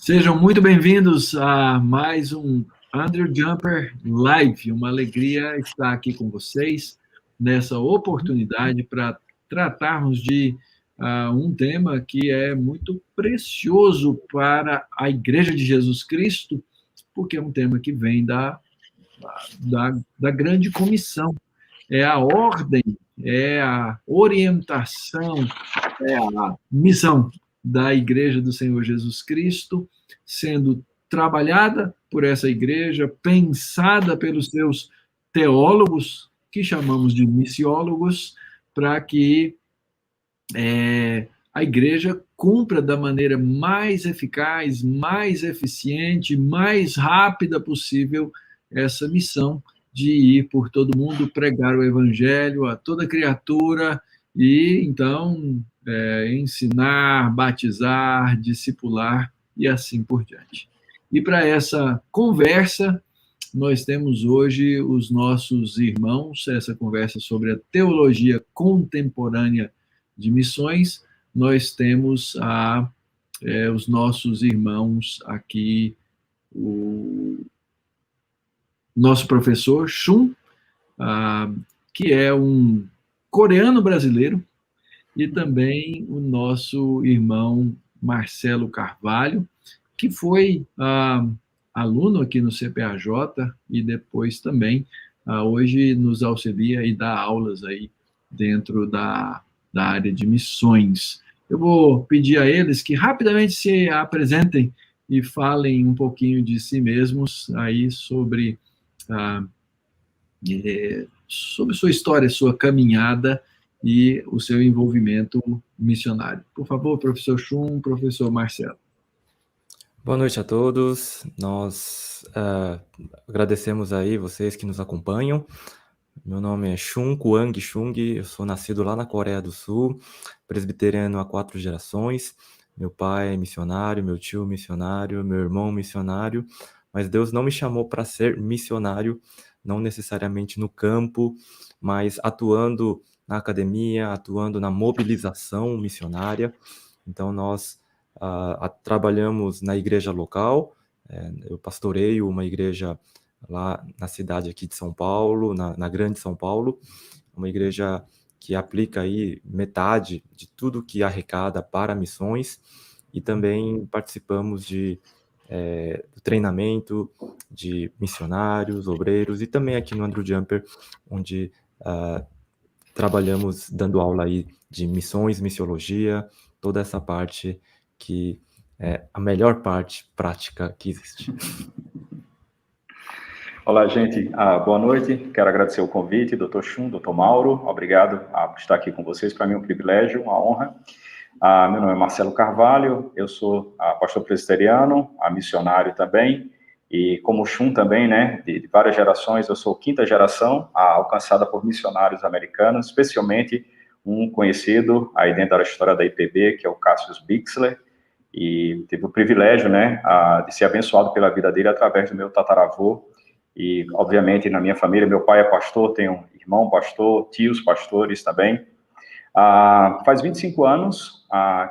Sejam muito bem-vindos a mais um Andrew Jumper Live. Uma alegria estar aqui com vocês nessa oportunidade para tratarmos de um tema que é muito precioso para a Igreja de Jesus Cristo, porque é um tema que vem da grande comissão. É a ordem, é a orientação, é a missão da Igreja do Senhor Jesus Cristo, sendo trabalhada por essa igreja, pensada pelos seus teólogos, que chamamos de missiólogos, para que a igreja cumpra da maneira mais eficaz, mais eficiente, mais rápida possível essa missão de ir por todo mundo, pregar o evangelho a toda criatura e, então, ensinar, batizar, discipular e assim por diante. E para essa conversa, nós temos hoje os nossos irmãos, essa conversa sobre a teologia contemporânea de missões. Nós temos os nossos irmãos aqui, o nosso professor Shun, que é um coreano brasileiro, e também o nosso irmão Marcelo Carvalho, que foi aluno aqui no CPAJ e depois também hoje nos auxilia e dá aulas aí dentro da área de missões. Eu vou pedir a eles que rapidamente se apresentem e falem um pouquinho de si mesmos aí sobre sua história, sua caminhada e o seu envolvimento missionário. Por favor, professor Shun, professor Marcelo. Boa noite a todos. Nós agradecemos aí vocês que nos acompanham. Meu nome é Shun Kwang Chung, eu sou nascido lá na Coreia do Sul, presbiteriano há 4 gerações. Meu pai é missionário, meu tio missionário, meu irmão missionário, mas Deus não me chamou para ser missionário, não necessariamente no campo, mas atuando na academia, atuando na mobilização missionária. Então nós trabalhamos na igreja local, eu pastoreio uma igreja lá na cidade aqui de São Paulo, na Grande São Paulo, uma igreja que aplica aí metade de tudo que arrecada para missões, e também participamos do treinamento de missionários, obreiros, e também aqui no Andrew Jumper, onde trabalhamos dando aula aí de missões, missiologia, toda essa parte que é a melhor parte prática que existe. Olá, gente. Boa noite. Quero agradecer o convite, Dr. Shun, Dr. Mauro. Obrigado por estar aqui com vocês. Para mim é um privilégio, uma honra. Meu nome é Marcelo Carvalho. Eu sou pastor presbiteriano, missionário também. E como Shun também, né, de várias gerações, eu sou 5ª geração alcançada por missionários americanos, especialmente um conhecido aí dentro da história da IPB, que é o Cassius Bixler. E tive o privilégio, né, de ser abençoado pela vida dele através do meu tataravô. E, obviamente, na minha família, meu pai é pastor, tenho um irmão pastor, tios pastores também. Faz 25 anos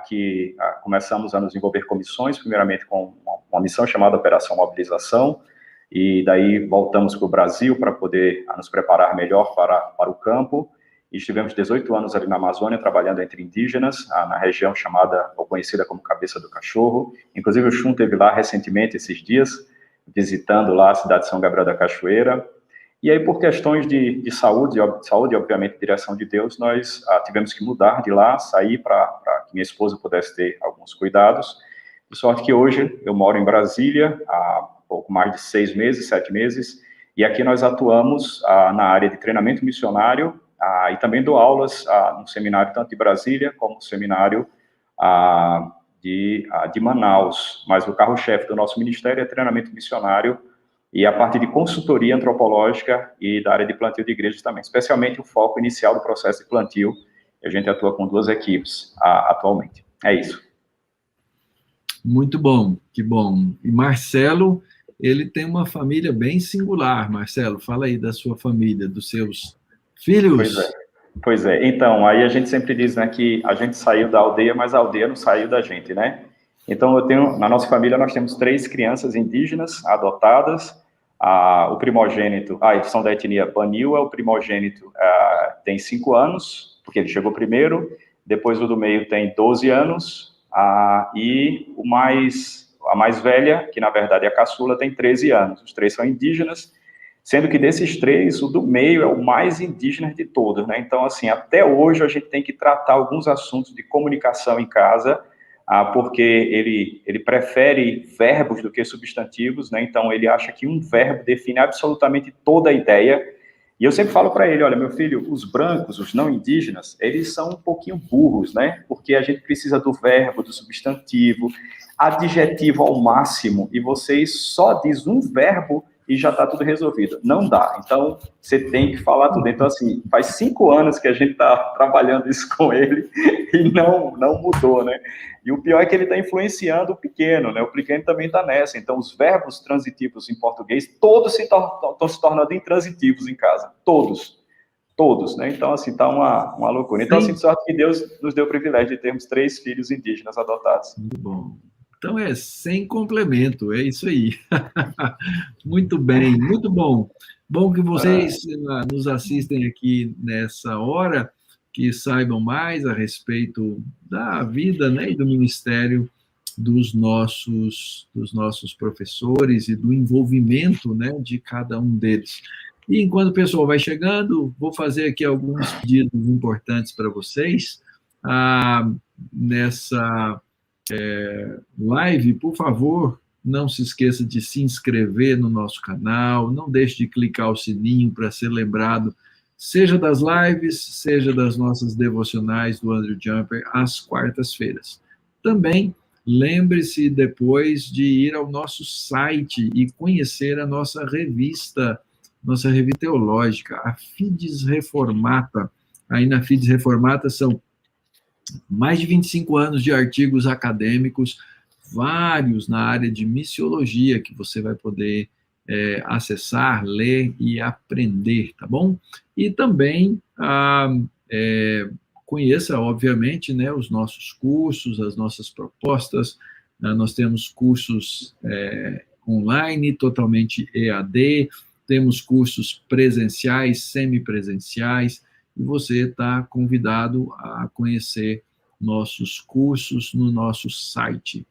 que começamos a nos envolver com missões, primeiramente com uma missão chamada Operação Mobilização, e daí voltamos para o Brasil para poder nos preparar melhor para o campo. E estivemos 18 anos ali na Amazônia, trabalhando entre indígenas, na região chamada, ou conhecida como Cabeça do Cachorro. Inclusive, o Shun esteve lá recentemente, esses dias, visitando lá a cidade de São Gabriel da Cachoeira. E aí, por questões de saúde, obviamente, direção de Deus, nós tivemos que mudar de lá, sair para que minha esposa pudesse ter alguns cuidados. De sorte que hoje eu moro em Brasília há pouco mais de 6 meses, 7 meses, e aqui nós atuamos na área de treinamento missionário, e também dou aulas no seminário tanto de Brasília como no seminário de Manaus. Mas o carro-chefe do nosso ministério é treinamento missionário e a parte de consultoria antropológica e da área de plantio de igrejas também, especialmente o foco inicial do processo de plantio. A gente atua com 2 equipes atualmente. É isso. Muito bom, que bom. E Marcelo, ele tem uma família bem singular. Marcelo, fala aí da sua família, dos seus filhos. Pois é. Então, aí a gente sempre diz, né, que a gente saiu da aldeia, mas a aldeia não saiu da gente, né? Então, na nossa família, nós temos 3 crianças indígenas adotadas. O primogênito, eles são da etnia Baniwa, o primogênito tem 5 anos, porque ele chegou primeiro, depois o do meio tem 12 anos, e a mais velha, que na verdade é a caçula, tem 13 anos. Os 3 são indígenas, sendo que desses 3, o do meio é o mais indígena de todos, né? Então, assim, até hoje a gente tem que tratar alguns assuntos de comunicação em casa, porque ele prefere verbos do que substantivos, né? Então, ele acha que um verbo define absolutamente toda a ideia. E eu sempre falo para ele, olha, meu filho, os brancos, os não indígenas, eles são um pouquinho burros, né? Porque a gente precisa do verbo, do substantivo, adjetivo ao máximo, e vocês só diz um verbo e já está tudo resolvido. Não dá. Então, você tem que falar tudo. Então, assim, faz 5 anos que a gente está trabalhando isso com ele e não mudou, né? E o pior é que ele está influenciando o pequeno, né? O pequeno também está nessa. Então, os verbos transitivos em português, todos estão se tornando intransitivos em casa. Todos. Todos, né? Então, assim, está uma loucura. Então, assim, de sorte que Deus nos deu o privilégio de termos 3 filhos indígenas adotados. Muito bom. Então, sem complemento, é isso aí. Muito bem, muito bom. Bom que vocês nos assistem aqui nessa hora, que saibam mais a respeito da vida, né, e do ministério dos nossos professores e do envolvimento, né, de cada um deles. E enquanto o pessoal vai chegando, vou fazer aqui alguns pedidos importantes para vocês. Nessa live, por favor, não se esqueça de se inscrever no nosso canal, não deixe de clicar o sininho para ser lembrado, seja das lives, seja das nossas devocionais do Andrew Jumper, às quartas-feiras. Também, lembre-se depois de ir ao nosso site e conhecer a nossa revista teológica, a Fides Reformata. Aí na Fides Reformata são mais de 25 anos de artigos acadêmicos, vários na área de missiologia, que você vai poder acessar, ler e aprender, tá bom? E também conheça, obviamente, né, os nossos cursos, as nossas propostas. Nós temos cursos online, totalmente EAD, temos cursos presenciais, semipresenciais, e você está convidado a conhecer nossos cursos no nosso site.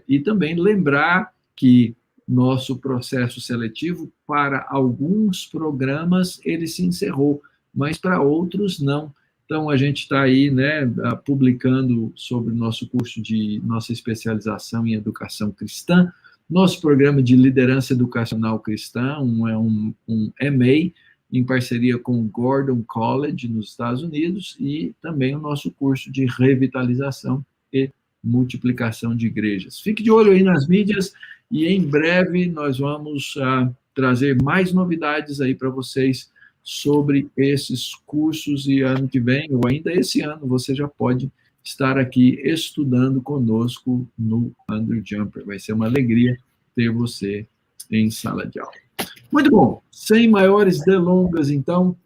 E também lembrar que nosso processo seletivo, para alguns programas, ele se encerrou, mas para outros não. Então, a gente está aí, né, publicando sobre o nosso curso de nossa especialização em educação cristã, nosso programa de liderança educacional cristã, um MA, em parceria com o Gordon College, nos Estados Unidos, e também o nosso curso de revitalização e multiplicação de igrejas. Fique de olho aí nas mídias, e em breve nós vamos trazer mais novidades aí para vocês sobre esses cursos, e ano que vem, ou ainda esse ano, você já pode estar aqui estudando conosco no Andrew Jumper. Vai ser uma alegria ter você em sala de aula. Muito bom, sem maiores delongas, então,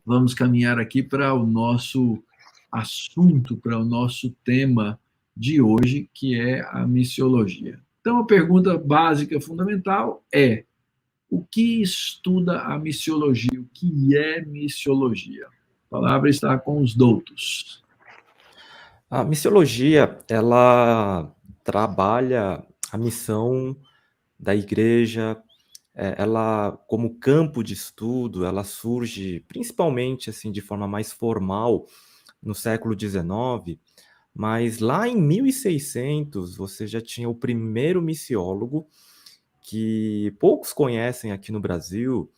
vamos caminhar aqui para o nosso assunto, para o nosso tema de hoje, que é a missiologia. Então, a pergunta básica, fundamental é: o que estuda a missiologia? O que é missiologia? A palavra está com os doutos. A missiologia, ela trabalha a missão da igreja. Ela, como campo de estudo, ela surge principalmente assim de forma mais formal no século XIX, mas lá em 1600 você já tinha o primeiro missiólogo, que poucos conhecem aqui no Brasil.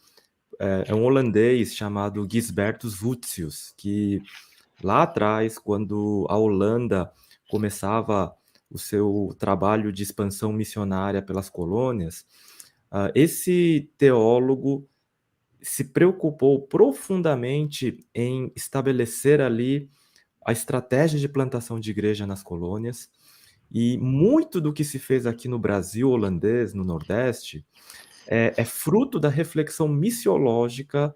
É um holandês chamado Gisbertus Voetius, que lá atrás, quando a Holanda começava o seu trabalho de expansão missionária pelas colônias, esse teólogo se preocupou profundamente em estabelecer ali a estratégia de plantação de igreja nas colônias, e muito do que se fez aqui no Brasil holandês, no Nordeste, é fruto da reflexão missiológica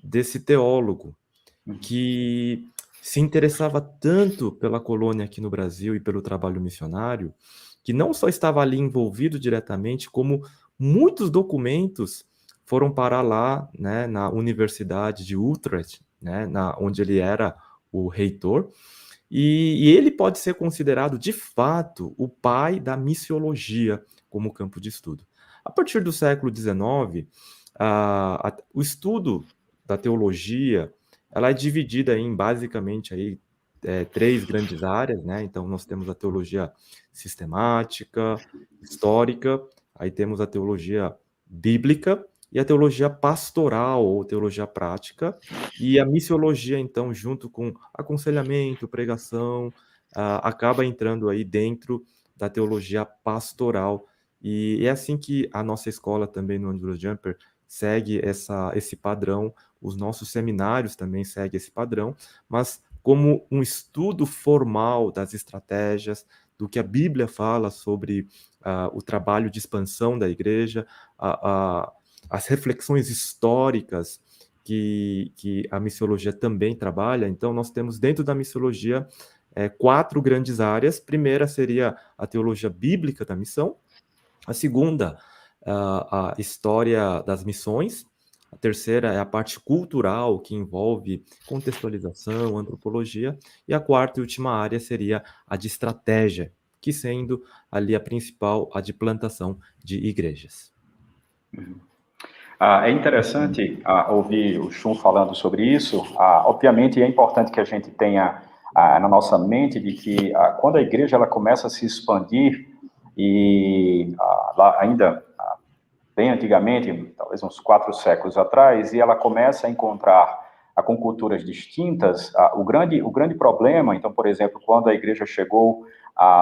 desse teólogo, que se interessava tanto pela colônia aqui no Brasil e pelo trabalho missionário, que não só estava ali envolvido diretamente, como muitos documentos foram parar lá, né, na Universidade de Utrecht, né, onde ele era o reitor, e ele pode ser considerado, de fato, o pai da missiologia como campo de estudo. A partir do século XIX, o estudo da teologia, ela é dividida em, basicamente, aí, 3 grandes áreas, né? Então, nós temos a teologia sistemática, histórica, aí temos a teologia bíblica e a teologia pastoral ou teologia prática, e a missiologia, então, junto com aconselhamento, pregação, acaba entrando aí dentro da teologia pastoral. E é assim que a nossa escola também no Andrew Jumper segue esse padrão, os nossos seminários também seguem esse padrão, mas como um estudo formal das estratégias, do que a Bíblia fala sobre o trabalho de expansão da igreja, as reflexões históricas que a missiologia também trabalha. Então, nós temos dentro da missiologia 4 grandes áreas. Primeira seria a teologia bíblica da missão, a segunda, a história das missões. A terceira é a parte cultural, que envolve contextualização, antropologia. E a quarta e última área seria a de estratégia, que sendo ali a principal, a de plantação de igrejas. É interessante ouvir o Shun falando sobre isso. Obviamente, é importante que a gente tenha na nossa mente de que quando a igreja ela começa a se expandir, e lá ainda bem antigamente, talvez uns 4 séculos atrás, e ela começa a encontrar com culturas distintas, o grande problema, então, por exemplo, quando a igreja chegou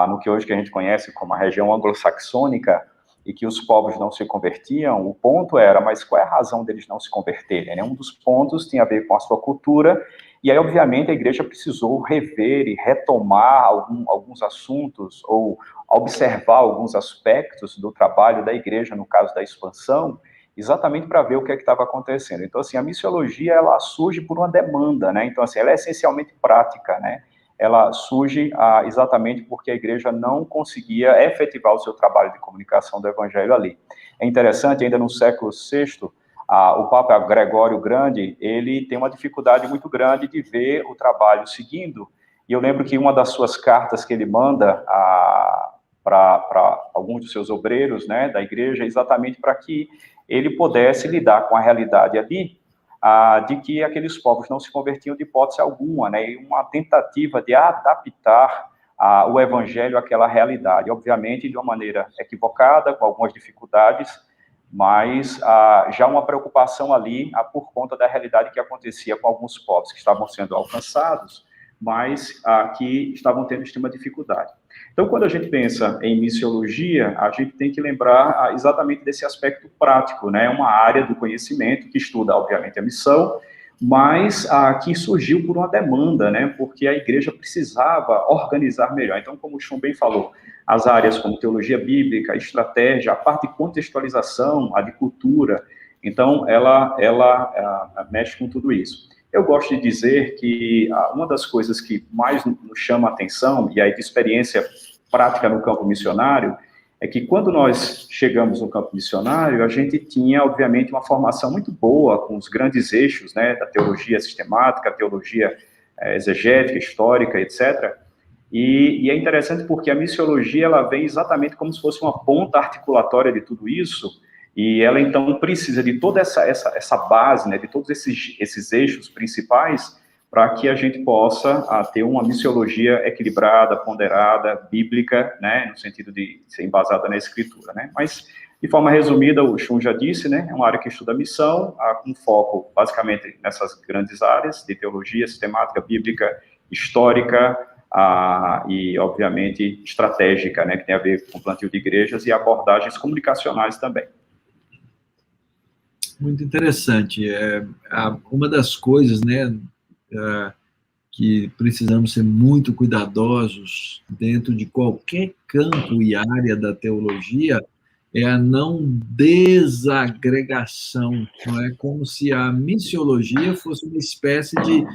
no que hoje que a gente conhece como a região anglo-saxônica, e que os povos não se convertiam, o ponto era, mas qual é a razão deles não se converterem? Né? Um dos pontos tinha a ver com a sua cultura, e aí, obviamente, a igreja precisou rever e retomar alguns assuntos, ou observar alguns aspectos do trabalho da igreja, no caso da expansão, exatamente para ver o que é que estava acontecendo. Então, assim, a missiologia, ela surge por uma demanda, né? Então, assim, ela é essencialmente prática, né? Ela surge exatamente porque a igreja não conseguia efetivar o seu trabalho de comunicação do evangelho ali. É interessante, ainda no século VI, o Papa Gregório Grande, ele tem uma dificuldade muito grande de ver o trabalho seguindo, e eu lembro que uma das suas cartas que ele manda para alguns dos seus obreiros, né, da igreja, é exatamente para que ele pudesse lidar com a realidade ali, de que aqueles povos não se convertiam de hipótese alguma, né, e uma tentativa de adaptar o evangelho àquela realidade, obviamente de uma maneira equivocada, com algumas dificuldades, mas já uma preocupação ali por conta da realidade que acontecia com alguns povos que estavam sendo alcançados, mas que estavam tendo extrema dificuldade. Então, quando a gente pensa em missiologia, a gente tem que lembrar exatamente desse aspecto prático, né? Uma área do conhecimento que estuda, obviamente, a missão, mas que surgiu por uma demanda, né? Porque a igreja precisava organizar melhor. Então, como o Shun bem falou, as áreas como teologia bíblica, estratégia, a parte de contextualização, a de cultura, então, ela mexe com tudo isso. Eu gosto de dizer que uma das coisas que mais nos chama a atenção, e aí de experiência prática no campo missionário, é que quando nós chegamos no campo missionário, a gente tinha, obviamente, uma formação muito boa com os grandes eixos, né, da teologia sistemática, teologia exegética, histórica, etc. E é interessante porque a missiologia, ela vem exatamente como se fosse uma ponta articulatória de tudo isso, e ela, então, precisa de toda essa base, né, de todos esses eixos principais, para que a gente possa ter uma missiologia equilibrada, ponderada, bíblica, né, no sentido de ser embasada na Escritura, né. Mas, de forma resumida, o Shun já disse, né, é uma área que estuda a missão, com foco, basicamente, nessas grandes áreas de teologia, sistemática, bíblica, histórica, e, obviamente, estratégica, né, que tem a ver com o plantio de igrejas e abordagens comunicacionais também. Muito interessante. Uma das coisas, né, que precisamos ser muito cuidadosos dentro de qualquer campo e área da teologia é a não desagregação. Não é como se a missiologia fosse uma espécie de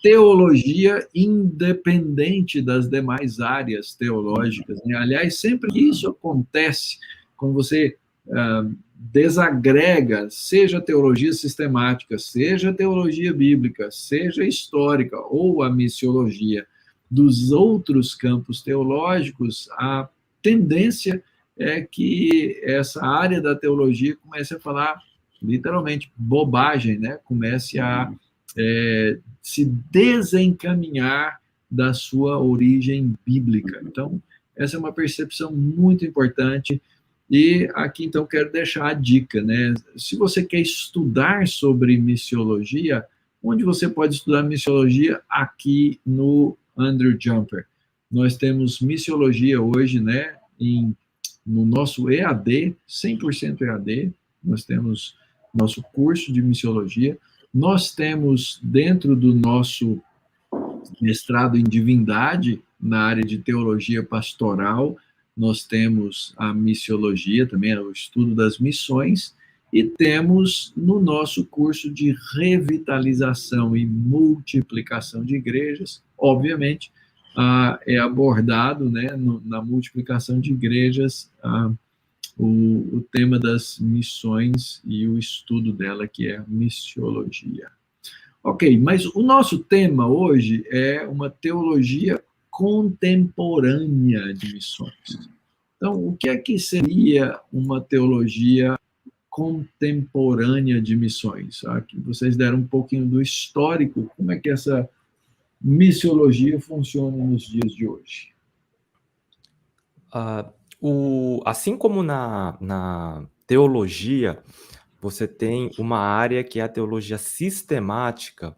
teologia independente das demais áreas teológicas, né? Aliás, sempre que isso acontece, quando você desagrega, seja teologia sistemática, seja teologia bíblica, seja histórica ou a missiologia dos outros campos teológicos, a tendência é que essa área da teologia comece a falar literalmente bobagem, né? Comece a se desencaminhar da sua origem bíblica. Então, essa é uma percepção muito importante. E aqui, então, quero deixar a dica, né? Se você quer estudar sobre missiologia, onde você pode estudar missiologia? Aqui no Andrew Jumper. Nós temos missiologia hoje, né? No nosso EAD, 100% EAD, nós temos nosso curso de missiologia. Nós temos, dentro do nosso mestrado em divindade, na área de teologia pastoral, nós temos a missiologia, também o estudo das missões, e temos no nosso curso de revitalização e multiplicação de igrejas, obviamente, é abordado, né, na multiplicação de igrejas, o tema das missões e o estudo dela, que é a missiologia. Ok, mas o nosso tema hoje é uma teologia contemporânea de missões. Então, o que é que seria uma teologia contemporânea de missões? Aqui vocês deram um pouquinho do histórico, como é que essa missiologia funciona nos dias de hoje? Assim como na teologia, você tem uma área que é a teologia sistemática,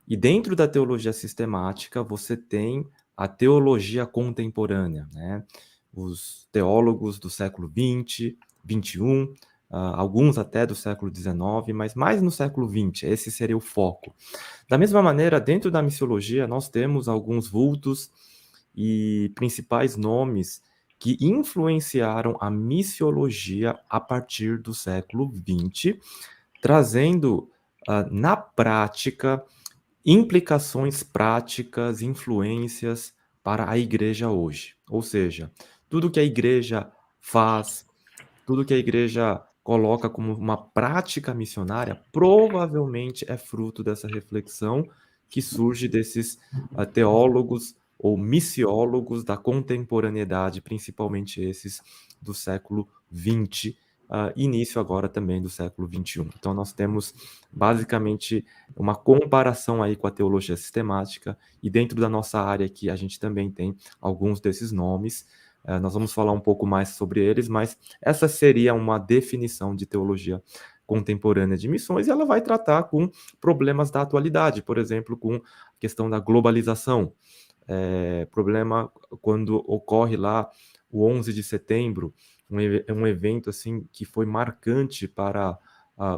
e dentro da teologia sistemática você tem a teologia contemporânea, né? Os teólogos do século XX, XXI, alguns até do século XIX, mas mais no século XX, esse seria o foco. Da mesma maneira, dentro da missiologia, nós temos alguns vultos e principais nomes que influenciaram a missiologia a partir do século XX, trazendo na prática implicações práticas, influências para a igreja hoje. Ou seja, tudo que a igreja faz, tudo que a igreja coloca como uma prática missionária, provavelmente é fruto dessa reflexão que surge desses teólogos ou missiólogos da contemporaneidade, principalmente esses do século XX, início agora também do século XXI. Então, nós temos basicamente uma comparação aí com a teologia sistemática, e dentro da nossa área aqui a gente também tem alguns desses nomes. Nós vamos falar um pouco mais sobre eles, mas essa seria uma definição de teologia contemporânea de missões, e ela vai tratar com problemas da atualidade, por exemplo, com a questão da globalização. Problema quando ocorre lá o 11 de setembro, um evento assim que foi marcante para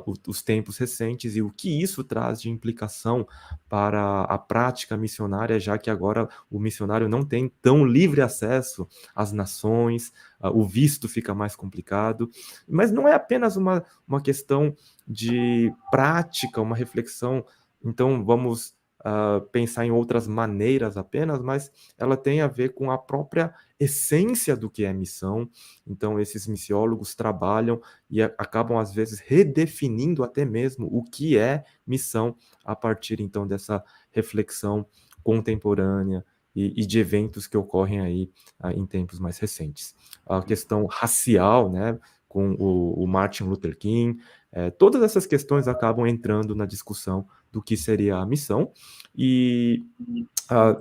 os tempos recentes, e o que isso traz de implicação para a prática missionária, já que agora o missionário não tem tão livre acesso às nações, o visto fica mais complicado, mas não é apenas uma questão de prática, uma reflexão, então vamos pensar em outras maneiras apenas, mas ela tem a ver com a própria essência do que é missão. Então, esses missiólogos trabalham e acabam, às vezes, redefinindo até mesmo o que é missão a partir, então, dessa reflexão contemporânea e de eventos que ocorrem aí em tempos mais recentes. A questão racial, né, com o Martin Luther King, todas essas questões acabam entrando na discussão do que seria a missão, e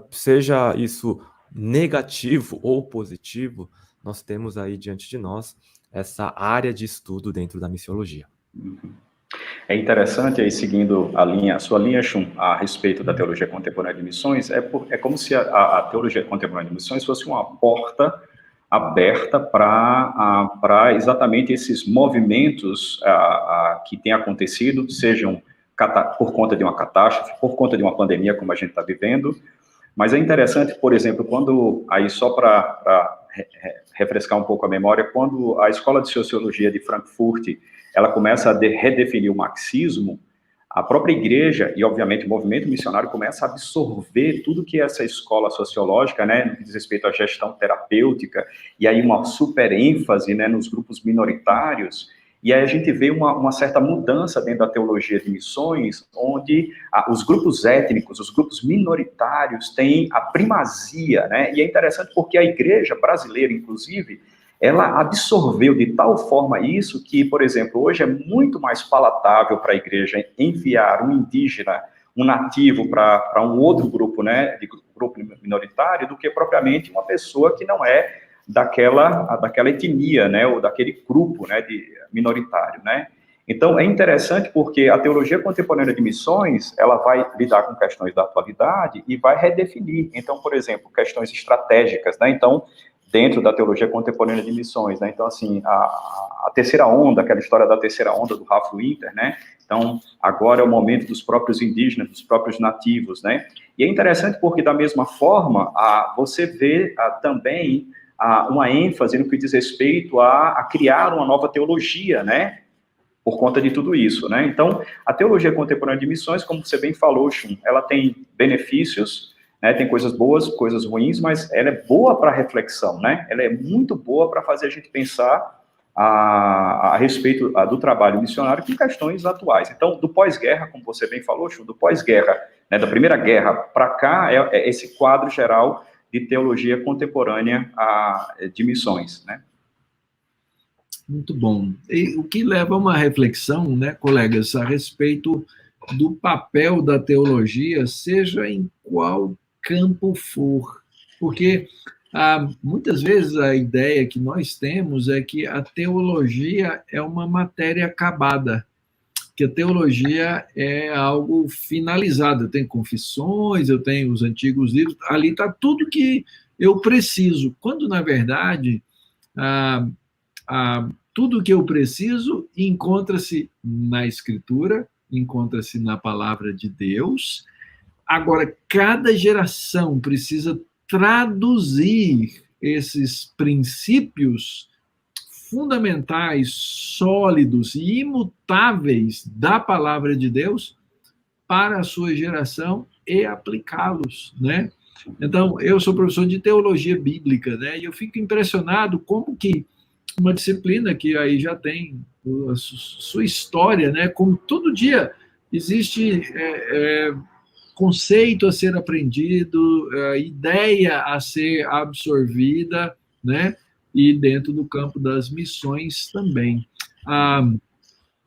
seja isso negativo ou positivo, nós temos aí diante de nós essa área de estudo dentro da missiologia. É interessante, aí seguindo a sua linha, Shun, a respeito da teologia contemporânea de missões, é como se a teologia contemporânea de missões fosse uma porta aberta para exatamente esses movimentos que têm acontecido, sejam por conta de uma catástrofe, por conta de uma pandemia, como a gente está vivendo. Mas é interessante, por exemplo, aí só para refrescar um pouco a memória, quando a Escola de Sociologia de Frankfurt ela começa a redefinir o marxismo, a própria igreja e, obviamente, o movimento missionário começa a absorver tudo que essa escola sociológica, né, no que diz respeito à gestão terapêutica, e aí uma super ênfase, né, nos grupos minoritários, e aí a gente vê uma certa mudança dentro da teologia de missões, onde os grupos étnicos, os grupos minoritários têm a primazia, né? E é interessante porque a igreja brasileira, inclusive, ela absorveu de tal forma isso que, por exemplo, hoje é muito mais palatável para a igreja enviar um indígena, um nativo para um outro grupo, né, de grupo minoritário, do que propriamente uma pessoa que não é daquela etnia, né, ou daquele grupo, né, minoritário, né. Então, é interessante porque a teologia contemporânea de missões, ela vai lidar com questões da atualidade e vai redefinir, então, por exemplo, questões estratégicas, né, então, dentro da teologia contemporânea de missões, né, então, assim, a terceira onda, aquela história da terceira onda do Ralph Winter, né, então, agora é o momento dos próprios indígenas, dos próprios nativos, né, e é interessante porque, da mesma forma, você vê também uma ênfase no que diz respeito a criar uma nova teologia, né, por conta de tudo isso, né. Então, a teologia contemporânea de missões, como você bem falou, Shun, ela tem benefícios, né, tem coisas boas, coisas ruins, mas ela é boa para reflexão, né, ela é muito boa para fazer a gente pensar a respeito do trabalho missionário com questões atuais. Então, do pós-guerra, como você bem falou, Shun, do pós-guerra, né, da Primeira Guerra para cá, é esse quadro geral de teologia contemporânea de missões, né? Muito bom. E o que leva a uma reflexão, né, colegas, a respeito do papel da teologia, seja em qual campo for. Porque muitas vezes a ideia que nós temos é que a teologia é uma matéria acabada, que a teologia é algo finalizado. Eu tenho confissões, eu tenho os antigos livros, ali está tudo que eu preciso, quando, na verdade, tudo que eu preciso encontra-se na Escritura, encontra-se na Palavra de Deus. Agora, cada geração precisa traduzir esses princípios fundamentais, sólidos e imutáveis da Palavra de Deus para a sua geração e aplicá-los, né? Então, eu sou professor de teologia bíblica, né? E eu fico impressionado como que uma disciplina que aí já tem a sua história, né? Como todo dia existe conceito a ser aprendido, ideia a ser absorvida, né? E dentro do campo das missões também.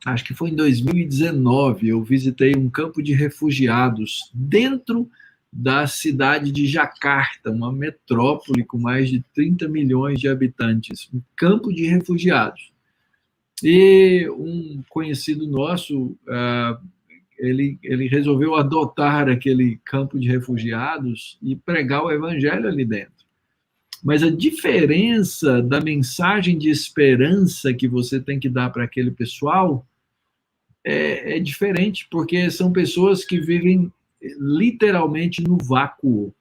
Acho que foi em 2019, eu visitei um campo de refugiados dentro da cidade de Jacarta, uma metrópole com mais de 30 milhões de habitantes, um campo de refugiados. E um conhecido nosso, ele resolveu adotar aquele campo de refugiados e pregar o evangelho ali dentro. Mas a diferença da mensagem de esperança que você tem que dar para aquele pessoal é diferente, porque são pessoas que vivem literalmente no vácuo.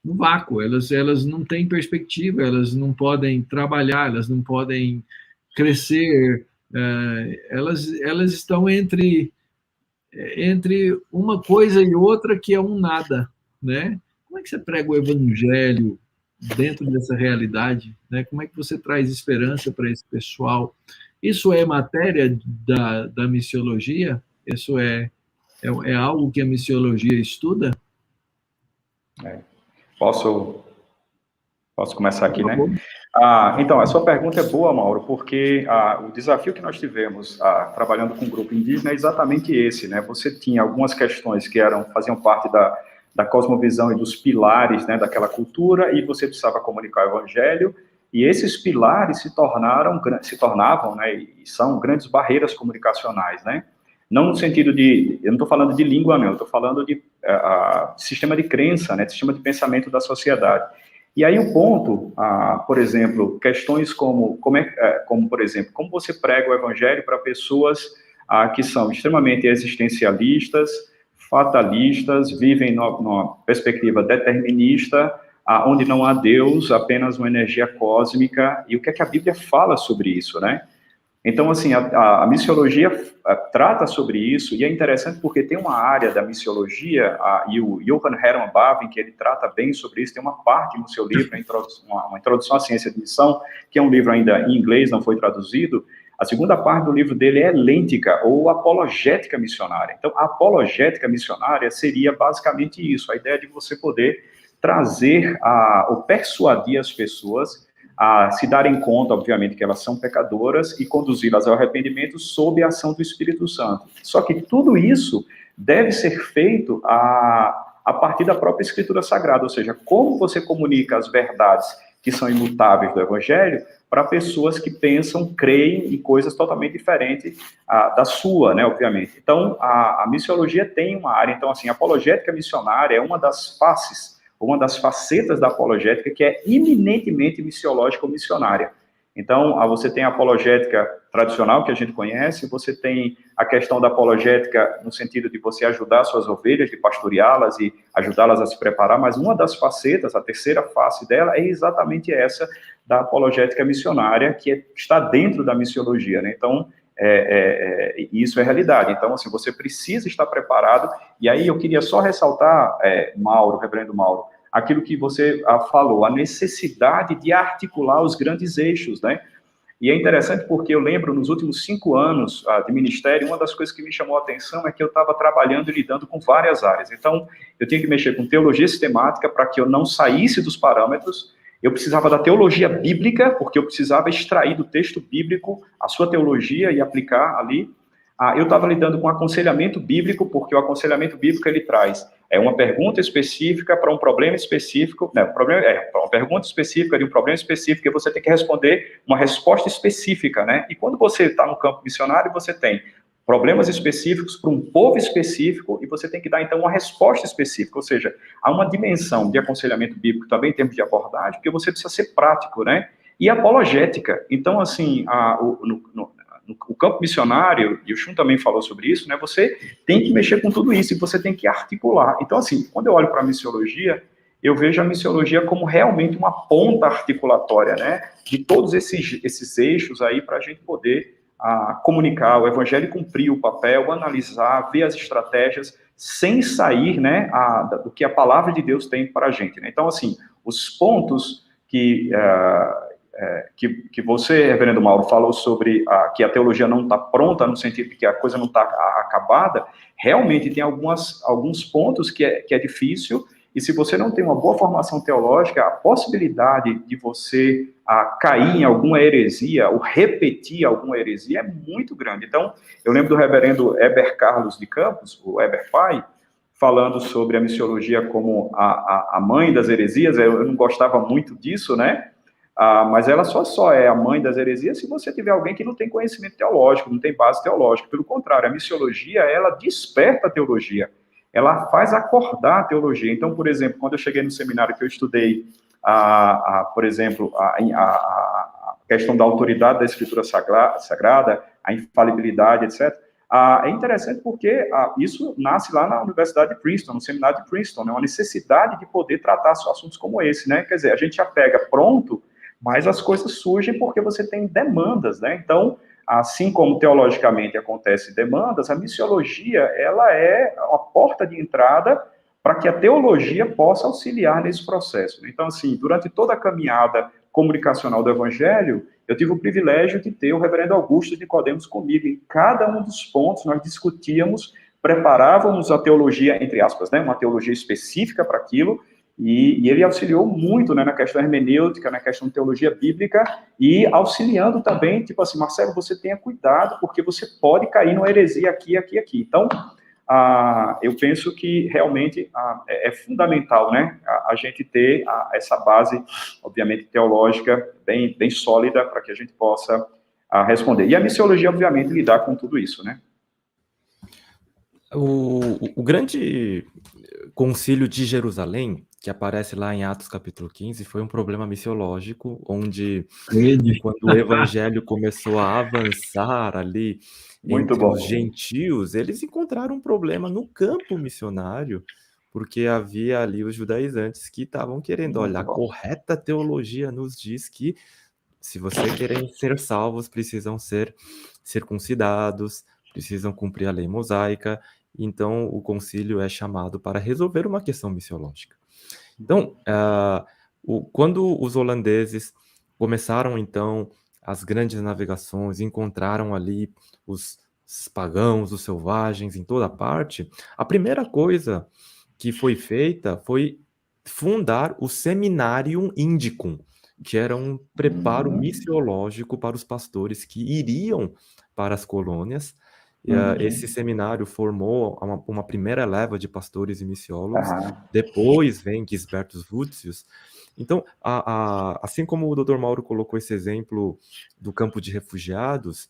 No vácuo, elas não têm perspectiva, elas não podem trabalhar, elas não podem crescer, elas estão entre uma coisa e outra que é um nada, né? Como é que você prega o evangelho dentro dessa realidade, né? Como é que você traz esperança para esse pessoal? Isso é matéria da missiologia? Isso é algo que a missiologia estuda? Posso começar aqui, né? Então, a sua pergunta é boa, Mauro, porque o desafio que nós tivemos trabalhando com o grupo indígena é exatamente esse, né? Você tinha algumas questões que faziam parte da cosmovisão e dos pilares, né, daquela cultura, e você precisava comunicar o evangelho, e esses pilares se tornavam, né, e são grandes barreiras comunicacionais, né? Não no sentido eu não estou falando de língua, não, eu estou falando de sistema de crença, né, sistema de pensamento da sociedade. E aí o ponto, por exemplo, questões como, por exemplo, como você prega o evangelho para pessoas que são extremamente existencialistas, fatalistas, vivem numa perspectiva determinista, onde não há Deus, apenas uma energia cósmica, e o que é que a Bíblia fala sobre isso, né? Então, assim, a missiologia trata sobre isso, e é interessante porque tem uma área da missiologia, e o Johann Hermann Bavinck, que ele trata bem sobre isso, tem uma parte no seu livro, uma introdução à ciência de missão, que é um livro ainda em inglês, não foi traduzido. A segunda parte do livro dele é lêntica, ou apologética missionária. Então, a apologética missionária seria basicamente isso, a ideia de você poder trazer ou persuadir as pessoas a se darem conta, obviamente, que elas são pecadoras e conduzi-las ao arrependimento sob a ação do Espírito Santo. Só que tudo isso deve ser feito a partir da própria Escritura Sagrada, ou seja, como você comunica as verdades que são imutáveis do Evangelho para pessoas que pensam, creem em coisas totalmente diferentes da sua, né, obviamente. Então, a missiologia tem uma área, então, assim, a apologética missionária é uma das faces, uma das facetas da apologética que é eminentemente missiológica ou missionária. Então, você tem a apologética tradicional, que a gente conhece, você tem a questão da apologética no sentido de você ajudar suas ovelhas, de pastoreá-las e ajudá-las a se preparar, mas uma das facetas, a terceira face dela, é exatamente essa da apologética missionária, que está dentro da missiologia, né? Então, isso é realidade. Então, assim, você precisa estar preparado, e aí eu queria só ressaltar, Mauro, reverendo Mauro, aquilo que você falou, a necessidade de articular os grandes eixos, né? E é interessante porque eu lembro, nos últimos 5 anos de ministério, uma das coisas que me chamou a atenção é que eu estava trabalhando e lidando com várias áreas. Então, eu tinha que mexer com teologia sistemática para que eu não saísse dos parâmetros. Eu precisava da teologia bíblica, porque eu precisava extrair do texto bíblico a sua teologia e aplicar ali. Eu estava lidando com aconselhamento bíblico, porque o aconselhamento bíblico ele traz uma pergunta específica para um problema específico, né, uma pergunta específica de um problema específico, e você tem que responder uma resposta específica, né? E quando você está no campo missionário, você tem problemas específicos para um povo específico, e você tem que dar, então, uma resposta específica, ou seja, há uma dimensão de aconselhamento bíblico também em termos de abordagem, porque você precisa ser prático, né? E apologética. Então, assim, o campo missionário, e o Shun também falou sobre isso, né, você tem que mexer com tudo isso, e você tem que articular. Então, assim, quando eu olho para a missiologia, eu vejo a missiologia como realmente uma ponta articulatória, né, de todos esses eixos aí, para a gente poder comunicar o Evangelho e cumprir o papel, analisar, ver as estratégias, sem sair, né, do que a palavra de Deus tem para a gente, né? Então, assim, os pontos que você, reverendo Mauro, falou sobre que a teologia não está pronta, no sentido de que a coisa não está acabada, realmente tem alguns pontos que é difícil, e se você não tem uma boa formação teológica, a possibilidade de você cair em alguma heresia, ou repetir alguma heresia, é muito grande. Então, eu lembro do reverendo Heber Carlos de Campos, o Heber Pai, falando sobre a missiologia como a mãe das heresias. Eu não gostava muito disso, né? Mas ela só é a mãe das heresias se você tiver alguém que não tem conhecimento teológico, não tem base teológica. Pelo contrário, a missiologia, ela desperta a teologia, ela faz acordar a teologia. Então, por exemplo, quando eu cheguei no seminário que eu estudei, por exemplo, a questão da autoridade da Escritura Sagrada, a infalibilidade, etc., é interessante porque isso nasce lá na Universidade de Princeton, no seminário de Princeton, né? Uma necessidade de poder tratar assuntos como esse, né? Quer dizer, a gente já pega pronto, mas as coisas surgem porque você tem demandas, né? Então, assim como teologicamente acontece demandas, a missiologia, ela é a porta de entrada para que a teologia possa auxiliar nesse processo. Então, assim, durante toda a caminhada comunicacional do Evangelho, eu tive o privilégio de ter o reverendo Augusto de Nicodemos comigo. Em cada um dos pontos nós discutíamos, preparávamos a teologia, entre aspas, né, uma teologia específica para aquilo, e ele auxiliou muito, né, na questão hermenêutica, na questão de teologia bíblica, e auxiliando também, tipo assim, Marcelo, você tenha cuidado, porque você pode cair numa heresia aqui, aqui, aqui. Então, eu penso que realmente é fundamental, né, a gente ter essa base, obviamente, teológica bem sólida para que a gente possa responder. E a missiologia, obviamente, lidar com tudo isso, né? O grande concílio de Jerusalém, que aparece lá em Atos capítulo 15, foi um problema missiológico, onde quando o evangelho começou a avançar ali entre os gentios, eles encontraram um problema no campo missionário, porque havia ali os judaizantes que estavam querendo, olha, a correta teologia nos diz que se você querem ser salvos, precisam ser circuncidados, precisam cumprir a lei mosaica. Então, o concílio é chamado para resolver uma questão missiológica. Então, quando os holandeses começaram, então, as grandes navegações, encontraram ali os pagãos, os selvagens em toda parte, a primeira coisa que foi feita foi fundar o Seminarium Indicum, que era um preparo missiológico para os pastores que iriam para as colônias. Esse seminário formou uma primeira leva de pastores e missiólogos. Depois vem Gisbertus Vutius. Então, assim como o Dr. Mauro colocou esse exemplo do campo de refugiados,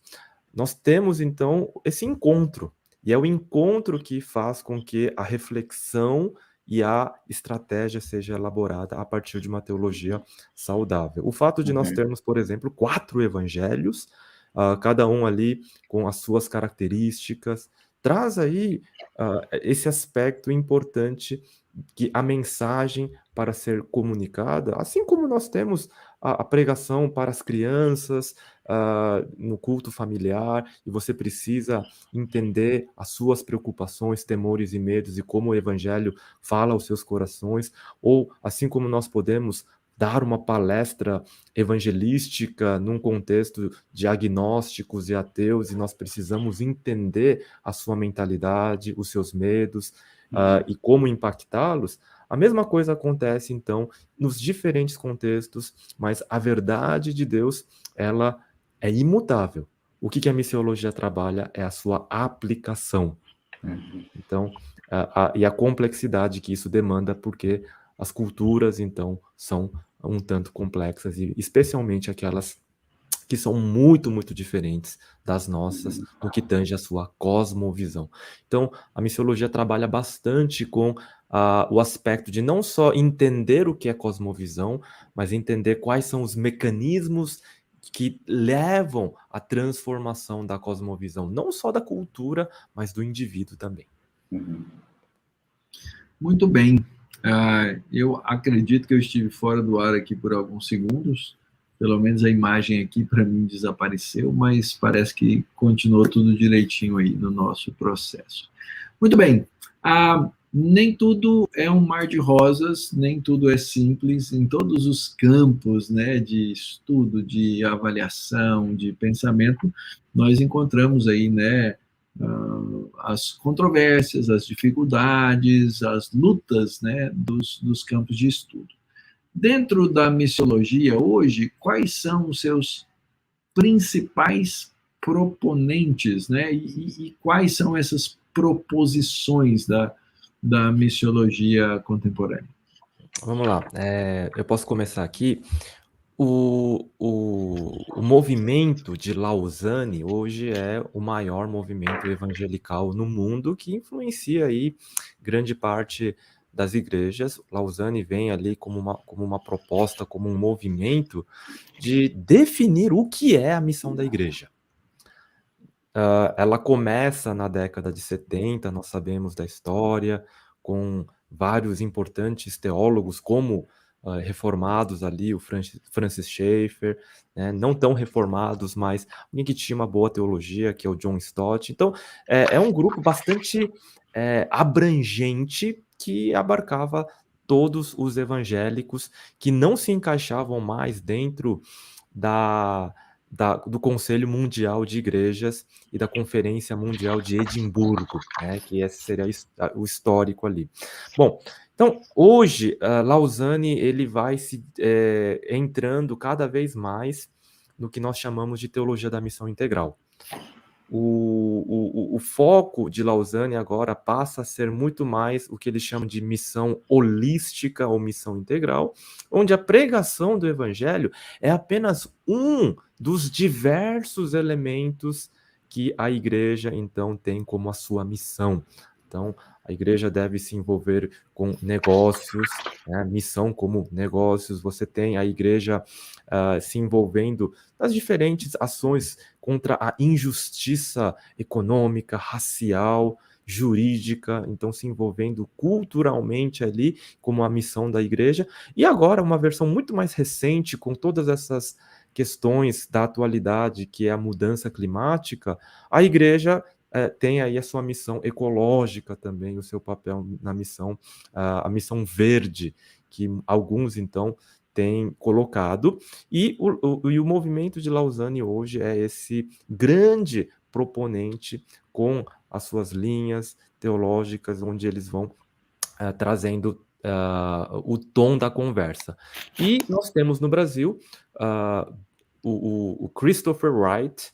nós temos, então, esse encontro. E é o encontro que faz com que a reflexão e a estratégia seja elaborada a partir de uma teologia saudável. O fato de nós termos, por exemplo, 4 evangelhos, cada um ali com as suas características, traz aí esse aspecto importante que a mensagem para ser comunicada, assim como nós temos a pregação para as crianças, no culto familiar, e você precisa entender as suas preocupações, temores e medos e como o evangelho fala aos seus corações, ou assim como nós podemos dar uma palestra evangelística num contexto de agnósticos e ateus, e nós precisamos entender a sua mentalidade, os seus medos, e como impactá-los. A mesma coisa acontece, então, nos diferentes contextos, mas a verdade de Deus, ela é imutável. O que a missiologia trabalha é a sua aplicação. Então, e a complexidade que isso demanda, porque as culturas, então, são um tanto complexas, e especialmente aquelas que são muito, muito diferentes das nossas no que tange a sua cosmovisão. Então, a missiologia trabalha bastante com o aspecto de não só entender o que é cosmovisão, mas entender quais são os mecanismos que levam à transformação da cosmovisão, não só da cultura, mas do indivíduo também. Muito bem. Eu acredito que eu estive fora do ar aqui por alguns segundos. Pelo menos a imagem aqui para mim desapareceu, mas parece que continuou tudo direitinho aí no nosso processo. Muito bem. Nem tudo é um mar de rosas, nem tudo é simples em todos os campos, né, de estudo, de avaliação, de pensamento. Nós encontramos aí, né, as controvérsias, as dificuldades, as lutas, né, dos campos de estudo. Dentro da missiologia hoje, quais são os seus principais proponentes, né? E quais são essas proposições da missiologia contemporânea? Vamos lá, eu posso começar aqui. O movimento de Lausanne hoje é o maior movimento evangelical no mundo, que influencia aí grande parte das igrejas. Lausanne vem ali como uma proposta, como um movimento de definir o que é a missão da igreja. Ela começa na década de 70, nós sabemos da história, com vários importantes teólogos, como reformados ali, o Francis Schaeffer, né, não tão reformados, mas alguém que tinha uma boa teologia, que é o John Stott. Então, é um grupo bastante abrangente, que abarcava todos os evangélicos que não se encaixavam mais dentro do Conselho Mundial de Igrejas e da Conferência Mundial de Edimburgo, né, que esse seria o histórico ali. Bom, então, hoje, Lausanne ele vai se entrando cada vez mais no que nós chamamos de teologia da missão integral. O foco de Lausanne agora passa a ser muito mais o que eles chamam de missão holística ou missão integral, onde a pregação do evangelho é apenas um dos diversos elementos que a igreja, então, tem como a sua missão. Então, a igreja deve se envolver com negócios, né? Missão como negócios. Você tem a igreja se envolvendo nas diferentes ações contra a injustiça econômica, racial, jurídica, então se envolvendo culturalmente ali como a missão da igreja. E agora uma versão muito mais recente, com todas essas questões da atualidade, que é a mudança climática, a igreja tem aí a sua missão ecológica também, o seu papel na missão, a missão verde, que alguns, então, têm colocado. E o movimento de Lausanne hoje é esse grande proponente com as suas linhas teológicas, onde eles vão trazendo o tom da conversa. E nós temos no Brasil o Christopher Wright,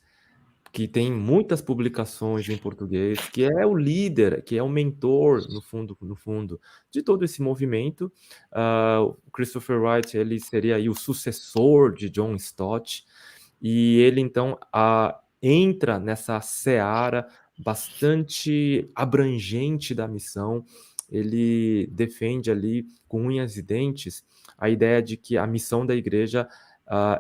que tem muitas publicações em português, que é o líder, que é o mentor, no fundo, de todo esse movimento. O Christopher Wright, ele seria aí o sucessor de John Stott, e ele, então, entra nessa seara bastante abrangente da missão. Ele defende ali, com unhas e dentes, a ideia de que a missão da igreja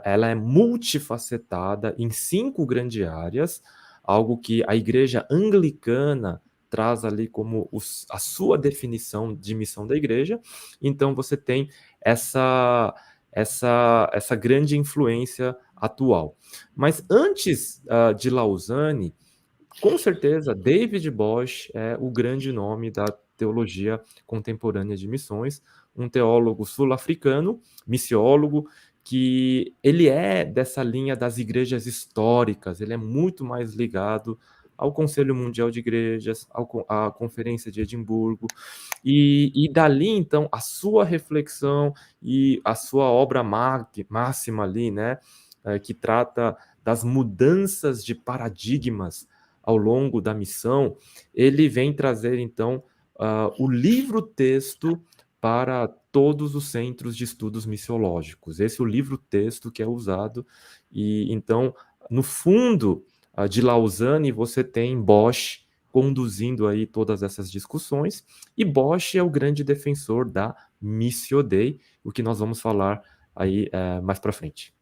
ela é multifacetada em 5 grandes áreas, algo que a igreja anglicana traz ali como a sua definição de missão da igreja. Então você tem essa grande influência atual. Mas antes de Lausanne, com certeza, David Bosch é o grande nome da teologia contemporânea de missões, um teólogo sul-africano, missiólogo, que ele é dessa linha das igrejas históricas, ele é muito mais ligado ao Conselho Mundial de Igrejas, à Conferência de Edimburgo, e dali, então, a sua reflexão e a sua obra máxima ali, né, que trata das mudanças de paradigmas ao longo da missão, ele vem trazer, então, o livro-texto para todos os centros de estudos missiológicos. Esse é o livro-texto que é usado, e então, no fundo de Lausanne, você tem Bosch conduzindo aí todas essas discussões, e Bosch é o grande defensor da Missio Dei, o que nós vamos falar aí mais para frente.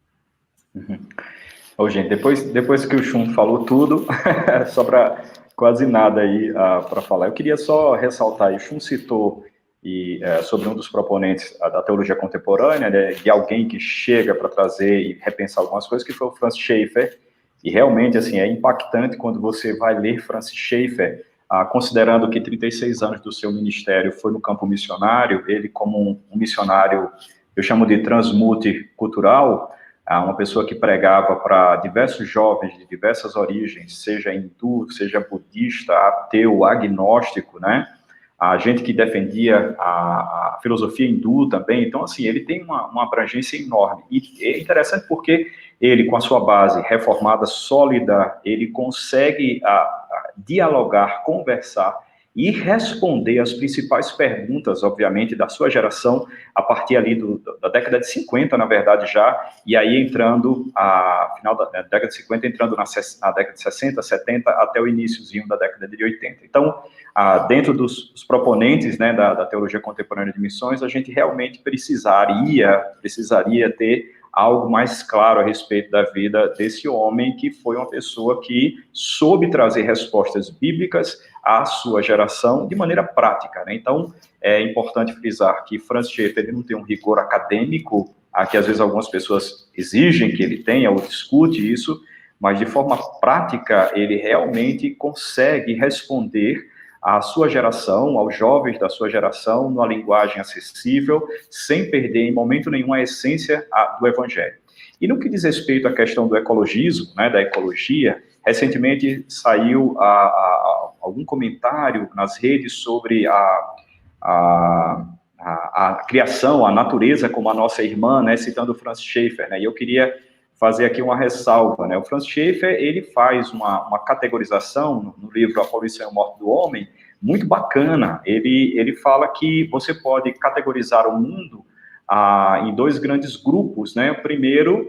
Ô, gente, depois que o Chum falou tudo, sobra quase nada aí para falar. Eu queria só ressaltar aí, o Chum citou sobre um dos proponentes da teologia contemporânea, né, de alguém que chega para trazer e repensar algumas coisas, que foi o Francis Schaeffer, e realmente, assim, é impactante quando você vai ler Francis Schaeffer, considerando que 36 anos do seu ministério foi no campo missionário, ele como um missionário, eu chamo de transmute cultural, uma pessoa que pregava para diversos jovens de diversas origens, seja hindu, seja budista, ateu, agnóstico, né? A gente que defendia a filosofia hindu também. Então, assim, ele tem uma abrangência enorme. E é interessante porque ele, com a sua base reformada, sólida, ele consegue dialogar, conversar e responder as principais perguntas, obviamente, da sua geração, a partir ali da década de 50, na verdade, já, e aí entrando, final da década de 50, entrando na década de 60, 70, até o iníciozinho da década de 80. Então, dentro dos proponentes, né, da teologia contemporânea de missões, a gente realmente precisaria ter algo mais claro a respeito da vida desse homem, que foi uma pessoa que soube trazer respostas bíblicas à sua geração de maneira prática, né? Então, é importante frisar que Francis Schaeffer ele não tem um rigor acadêmico, que às vezes algumas pessoas exigem que ele tenha ou discute isso, mas de forma prática ele realmente consegue responder à sua geração, aos jovens da sua geração, numa linguagem acessível, sem perder em momento nenhum a essência do Evangelho. E no que diz respeito à questão do ecologismo, né, da ecologia, recentemente saiu algum comentário nas redes sobre a criação, a natureza como a nossa irmã, né, citando o Francis Schaeffer, né, e eu queria fazer aqui uma ressalva, né? O Francis Schaeffer, ele faz uma categorização no livro A Poluição e a Morte do Homem, muito bacana. Ele fala que você pode categorizar o mundo em 2 grandes grupos, né? O primeiro,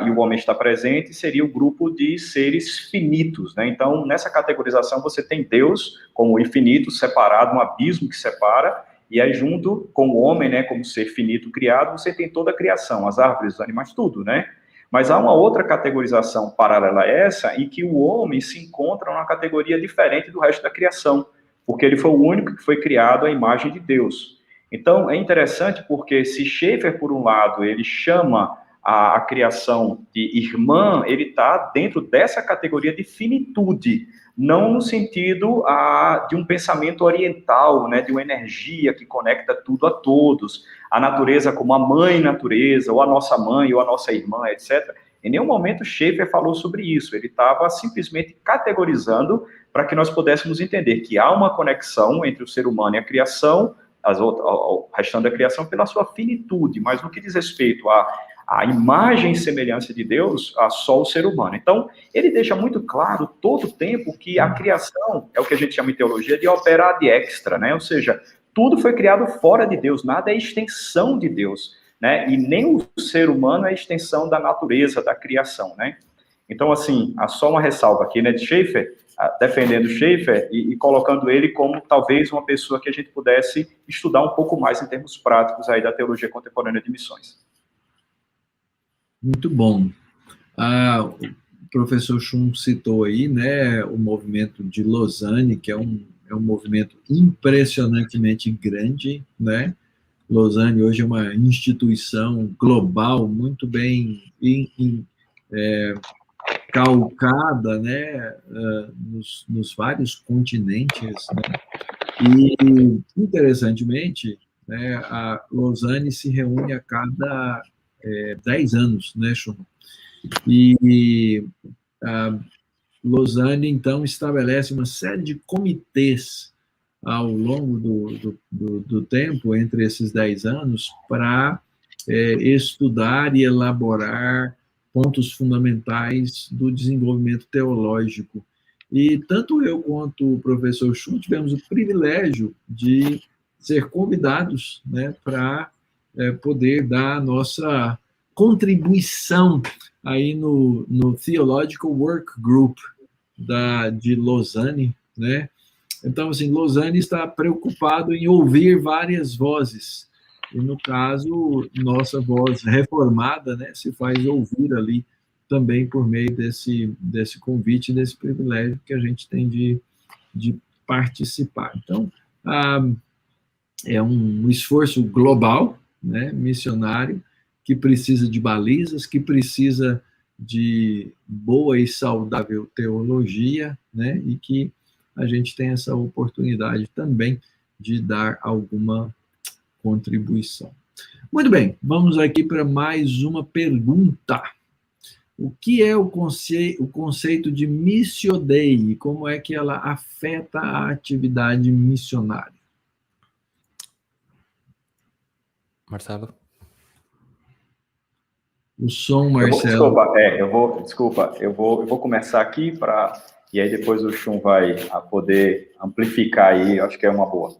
e o homem está presente, seria o grupo de seres finitos, né? Então, nessa categorização, você tem Deus como infinito, separado, um abismo que separa, e aí junto com o homem, né, como ser finito criado, você tem toda a criação, as árvores, os animais, tudo, né? Mas há uma outra categorização paralela a essa, em que o homem se encontra numa categoria diferente do resto da criação, porque ele foi o único que foi criado à imagem de Deus. Então, é interessante porque se Schaeffer, por um lado, ele chama a criação de irmã, ele está dentro dessa categoria de finitude, não no sentido de um pensamento oriental, né, de uma energia que conecta tudo a todos, a natureza como a mãe natureza, ou a nossa mãe, ou a nossa irmã, etc. Em nenhum momento Schaeffer falou sobre isso, ele estava simplesmente categorizando para que nós pudéssemos entender que há uma conexão entre o ser humano e a criação, o restante da criação, pela sua finitude, mas no que diz respeito à imagem e semelhança de Deus, só o ser humano. Então, ele deixa muito claro todo o tempo que a criação é o que a gente chama em teologia de opera ad extra, né? Ou seja, tudo foi criado fora de Deus, nada é extensão de Deus, né? E nem o ser humano é extensão da natureza, da criação, né? Então, assim, há só uma ressalva aqui, né, de Schaeffer, defendendo Schaeffer e colocando ele como talvez uma pessoa que a gente pudesse estudar um pouco mais em termos práticos aí da teologia contemporânea de missões. Muito bom. O professor Schum citou aí, né, o movimento de Lausanne, que é um movimento impressionantemente grande, né? Lausanne hoje é uma instituição global muito bem calcada, né, nos vários continentes, né? E, interessantemente, né, a Lausanne se reúne a cada 10 anos, né, Schum? E Lausanne, então, estabelece uma série de comitês ao longo do tempo, entre esses 10 anos, para estudar e elaborar pontos fundamentais do desenvolvimento teológico. E tanto eu quanto o professor Schum tivemos o privilégio de ser convidados, né, para poder dar a nossa contribuição aí no Theological Work Group de Lausanne, né? Então, assim, Lausanne está preocupado em ouvir várias vozes, e no caso, nossa voz reformada, né, se faz ouvir ali também por meio desse convite, desse privilégio que a gente tem de participar. Então, é um esforço global, né, missionário, que precisa de balizas, que precisa de boa e saudável teologia, né, e que a gente tem essa oportunidade também de dar alguma contribuição. Muito bem, vamos aqui para mais uma pergunta. O que é o conceito de Missio Dei? Como é que ela afeta a atividade missionária? Marcelo? O som, Marcelo. Eu vou começar aqui e aí depois o Schum vai poder amplificar aí, acho que é uma boa.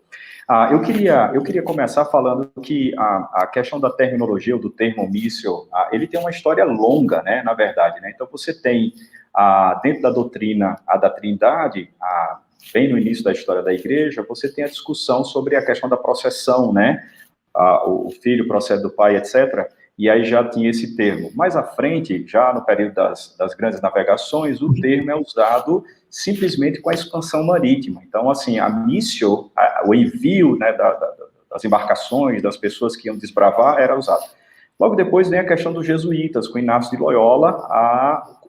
Eu queria começar falando que a questão da terminologia, ou do termo missio, ele tem uma história longa, né, na verdade, né? Então você tem, dentro da doutrina da Trindade, bem no início da história da igreja, você tem a discussão sobre a questão da processão, né? O filho procede do pai, etc., e aí já tinha esse termo. Mais à frente, já no período das grandes navegações, o termo é usado simplesmente com a expansão marítima. Então, assim, a missio, o envio, né, das embarcações, das pessoas que iam desbravar, era usado. Logo depois vem a questão dos jesuítas, com Inácio de Loyola,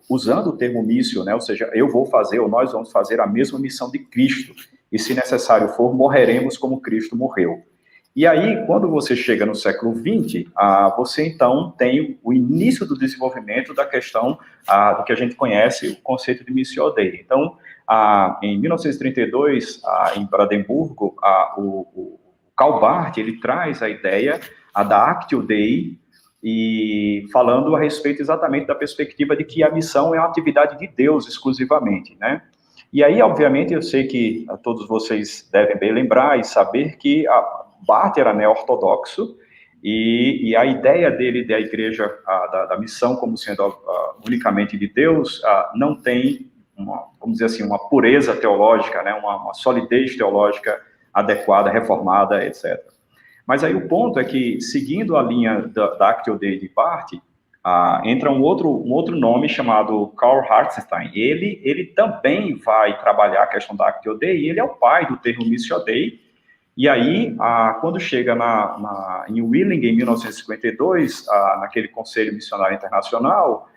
usando o termo missio, né, ou seja, eu vou fazer, ou nós vamos fazer a mesma missão de Cristo, e se necessário for, morreremos como Cristo morreu. E aí, quando você chega no século XX, você então tem o início do desenvolvimento da questão do que a gente conhece, o conceito de Missio Dei. Então, em 1932, em Brandemburgo, o Karl Barth, ele traz a ideia da Actio Dei, e falando a respeito exatamente da perspectiva de que a missão é uma atividade de Deus exclusivamente, né? E aí, obviamente, eu sei que todos vocês devem bem lembrar e saber que Barth era neo-ortodoxo, e a ideia dele da igreja, da missão como sendo unicamente de Deus, não tem, vamos dizer assim, uma pureza teológica, né, uma solidez teológica adequada, reformada, etc. Mas aí o ponto é que, seguindo a linha da Actio Dei de Barth, entra um outro nome chamado Karl Hartstein. Ele também vai trabalhar a questão da Actio Dei, e ele é o pai do termo Missio Dei. E aí, quando chega em Wheeling, em 1952, naquele Conselho Missionário Internacional,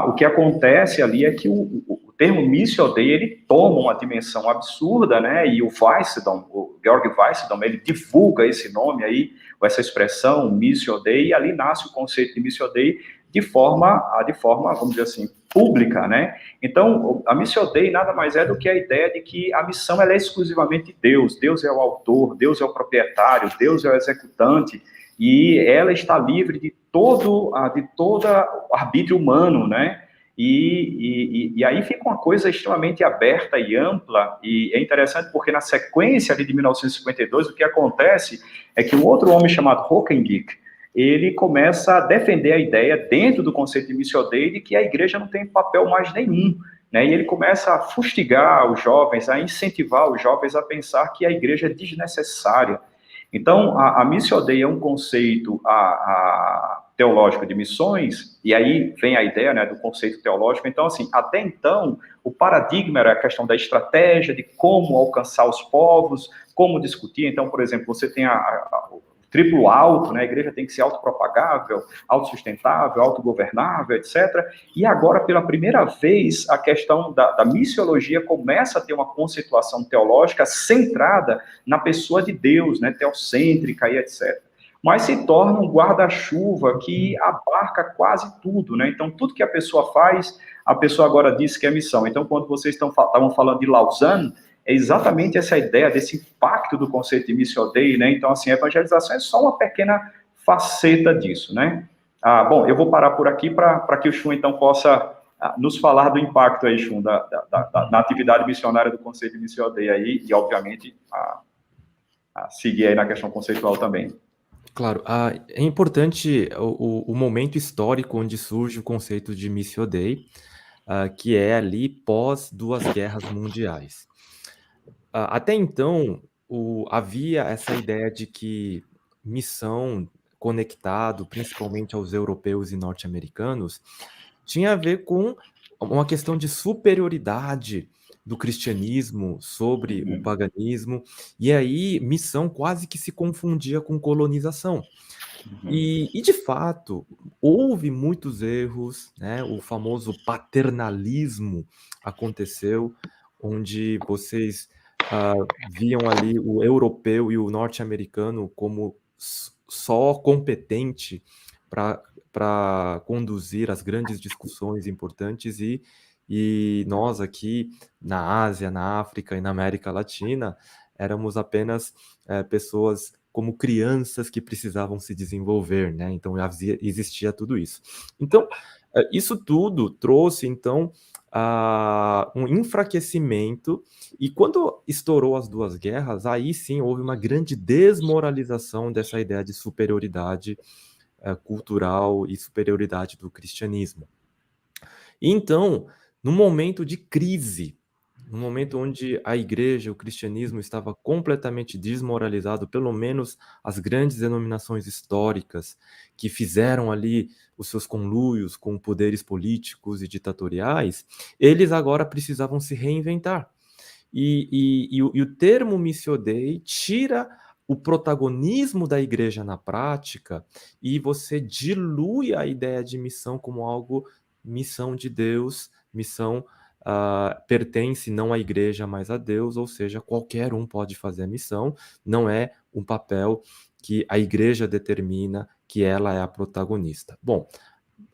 o que acontece ali é que o termo Missio Dei, ele toma uma dimensão absurda, né? E o Georg Weissdom, ele divulga esse nome aí, essa expressão Missio Dei, e ali nasce o conceito de Missio Dei de forma, vamos dizer assim, pública, né? Então, a Missio Dei nada mais é do que a ideia de que a missão ela é exclusivamente de Deus. Deus é o autor, Deus é o proprietário, Deus é o executante, e ela está livre de todo arbítrio humano, né? E aí fica uma coisa extremamente aberta e ampla, e é interessante porque na sequência ali de 1952, o que acontece é que um outro homem chamado Hockendick, ele começa a defender a ideia, dentro do conceito de Missio Dei, de que a igreja não tem papel mais nenhum, né? E ele começa a fustigar os jovens, a incentivar os jovens a pensar que a igreja é desnecessária. Então, a Missio Dei é um conceito teológico de missões, e aí vem a ideia, né, do conceito teológico. Então, assim, até então, o paradigma era a questão da estratégia, de como alcançar os povos, como discutir. Então, por exemplo, você tem o triplo alto, né? A igreja tem que ser autopropagável, autossustentável, autogovernável, etc. E agora, pela primeira vez, a questão da missiologia começa a ter uma conceituação teológica centrada na pessoa de Deus, né? Teocêntrica e etc. Mas se torna um guarda-chuva que abarca quase tudo, né? Então, tudo que a pessoa faz, a pessoa agora diz que é missão. Então, quando vocês estavam falando de Lausanne, é exatamente essa ideia desse impacto do conceito de Missio Dei, né? Então, assim, a evangelização é só uma pequena faceta disso, né? Bom, eu vou parar por aqui para que o Shun, então, possa nos falar do impacto aí, Shun, na atividade missionária do conceito de Missio Dei aí, e, obviamente, seguir aí na questão conceitual também. Claro, é importante o momento histórico onde surge o conceito de Missio Dei, que é ali pós duas guerras mundiais. Até então, havia essa ideia de que missão conectado, principalmente aos europeus e norte-americanos, tinha a ver com uma questão de superioridade do cristianismo sobre o paganismo, e aí missão quase que se confundia com colonização. E de fato, houve muitos erros, né? O famoso paternalismo aconteceu, onde vocês viam ali o europeu e o norte-americano como só competente para conduzir as grandes discussões importantes, e nós aqui na Ásia, na África e na América Latina éramos apenas pessoas como crianças que precisavam se desenvolver, né? Então existia tudo isso. Então, isso tudo trouxe, então, um enfraquecimento, e quando estourou as duas guerras, aí sim houve uma grande desmoralização dessa ideia de superioridade cultural e superioridade do cristianismo. E então, no momento de crise, no momento onde a igreja, o cristianismo estava completamente desmoralizado, pelo menos as grandes denominações históricas que fizeram ali os seus conluios com poderes políticos e ditatoriais, eles agora precisavam se reinventar. E o termo Missio Dei tira o protagonismo da igreja na prática, e você dilui a ideia de missão como algo, missão de Deus, missão pertence não à igreja, mas a Deus, ou seja, qualquer um pode fazer a missão, não é um papel que a igreja determina que ela é a protagonista. Bom,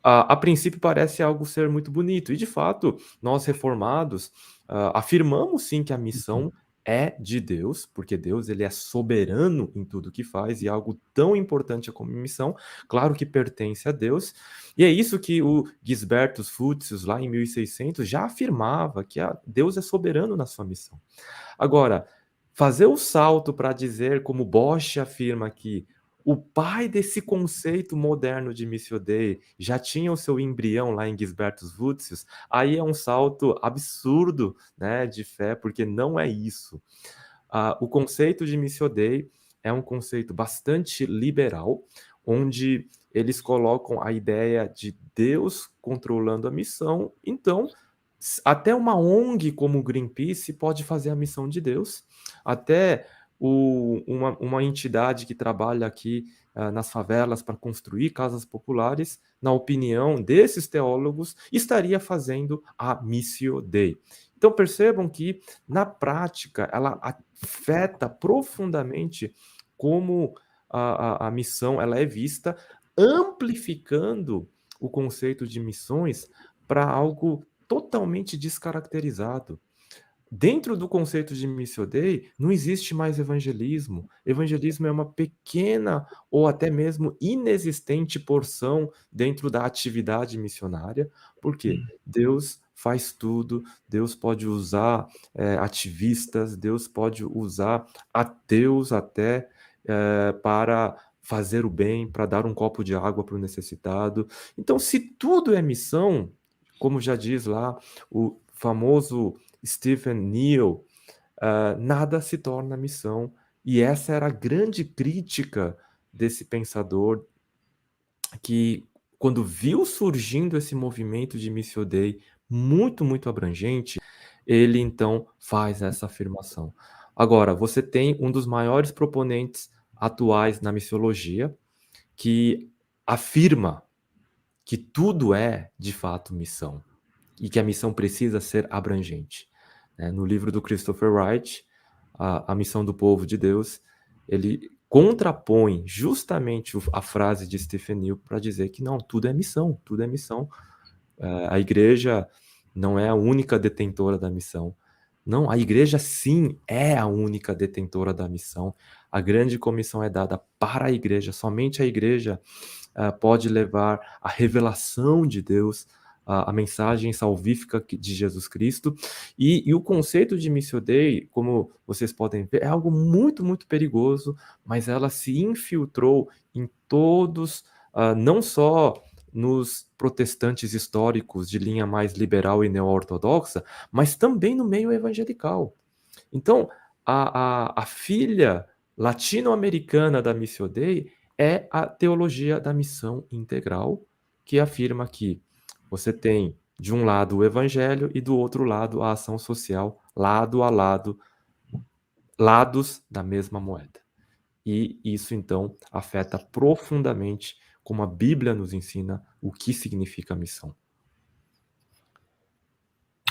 a princípio parece algo ser muito bonito, e de fato, nós reformados afirmamos sim que a missão é de Deus, porque Deus ele é soberano em tudo que faz, e algo tão importante como missão, claro que pertence a Deus, e é isso que o Gisbertus Fuchsius, lá em 1600, já afirmava, que Deus é soberano na sua missão. Agora, fazer o salto para dizer, como Bosch afirma, que o pai desse conceito moderno de Missio Dei já tinha o seu embrião lá em Gisbertus Fuchsius, aí é um salto absurdo, né, de fé, porque não é isso. O conceito de Missio Dei é um conceito bastante liberal, onde eles colocam a ideia de Deus controlando a missão. Então, até uma ONG como o Greenpeace pode fazer a missão de Deus, até uma entidade que trabalha aqui nas favelas para construir casas populares, na opinião desses teólogos, estaria fazendo a Missio Dei. Então percebam que, na prática, ela afeta profundamente como a missão ela é vista, amplificando o conceito de missões para algo totalmente descaracterizado. Dentro do conceito de Missio Dei, não existe mais evangelismo. Evangelismo é uma pequena ou até mesmo inexistente porção dentro da atividade missionária, porque Deus faz tudo, Deus pode usar ativistas, Deus pode usar ateus até para fazer o bem, para dar um copo de água para o necessitado. Então, se tudo é missão, como já diz lá o famoso Stephen Neill, nada se torna missão. E essa era a grande crítica desse pensador que, quando viu surgindo esse movimento de Missio Dei muito, muito abrangente, ele então faz essa afirmação. Agora, você tem um dos maiores proponentes atuais na missiologia, que afirma que tudo é, de fato, missão, e que a missão precisa ser abrangente. No livro do Christopher Wright, a Missão do Povo de Deus, ele contrapõe justamente a frase de Stephen Neill para dizer que não, tudo é missão, tudo é missão. A igreja não é a única detentora da missão. Não, a igreja sim é a única detentora da missão. A grande comissão é dada para a igreja, somente a igreja pode levar a revelação de Deus, a mensagem salvífica de Jesus Cristo, e o conceito de Missio Dei, como vocês podem ver, é algo muito, muito perigoso, mas ela se infiltrou em todos, não só nos protestantes históricos de linha mais liberal e neo-ortodoxa, mas também no meio evangelical. Então, a filha latino-americana da Missio Dei é a teologia da missão integral, que afirma que você tem, de um lado, o evangelho e do outro lado, a ação social, lado a lado, lados da mesma moeda. E isso, então, afeta profundamente como a Bíblia nos ensina o que significa missão.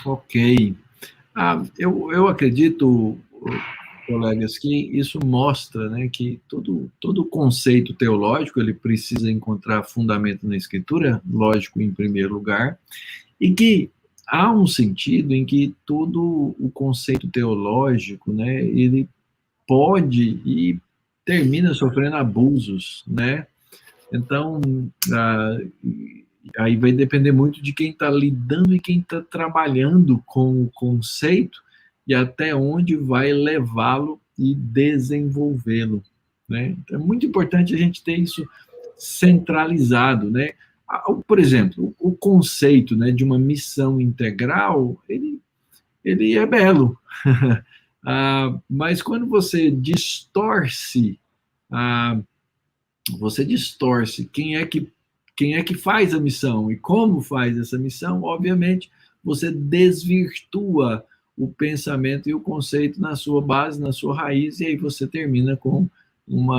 Ok. Eu acredito, colegas, que isso mostra, né, que todo conceito teológico ele precisa encontrar fundamento na Escritura, lógico, em primeiro lugar, e que há um sentido em que todo o conceito teológico, né, ele pode e termina sofrendo abusos, né? Então, aí vai depender muito de quem está lidando e quem está trabalhando com o conceito e até onde vai levá-lo e desenvolvê-lo, né? Então, é muito importante a gente ter isso centralizado, né? Por exemplo, o conceito, né, de uma missão integral, ele é belo, mas quando você distorce quem é que faz a missão e como faz essa missão, obviamente você desvirtua o pensamento e o conceito na sua base, na sua raiz, e aí você termina com um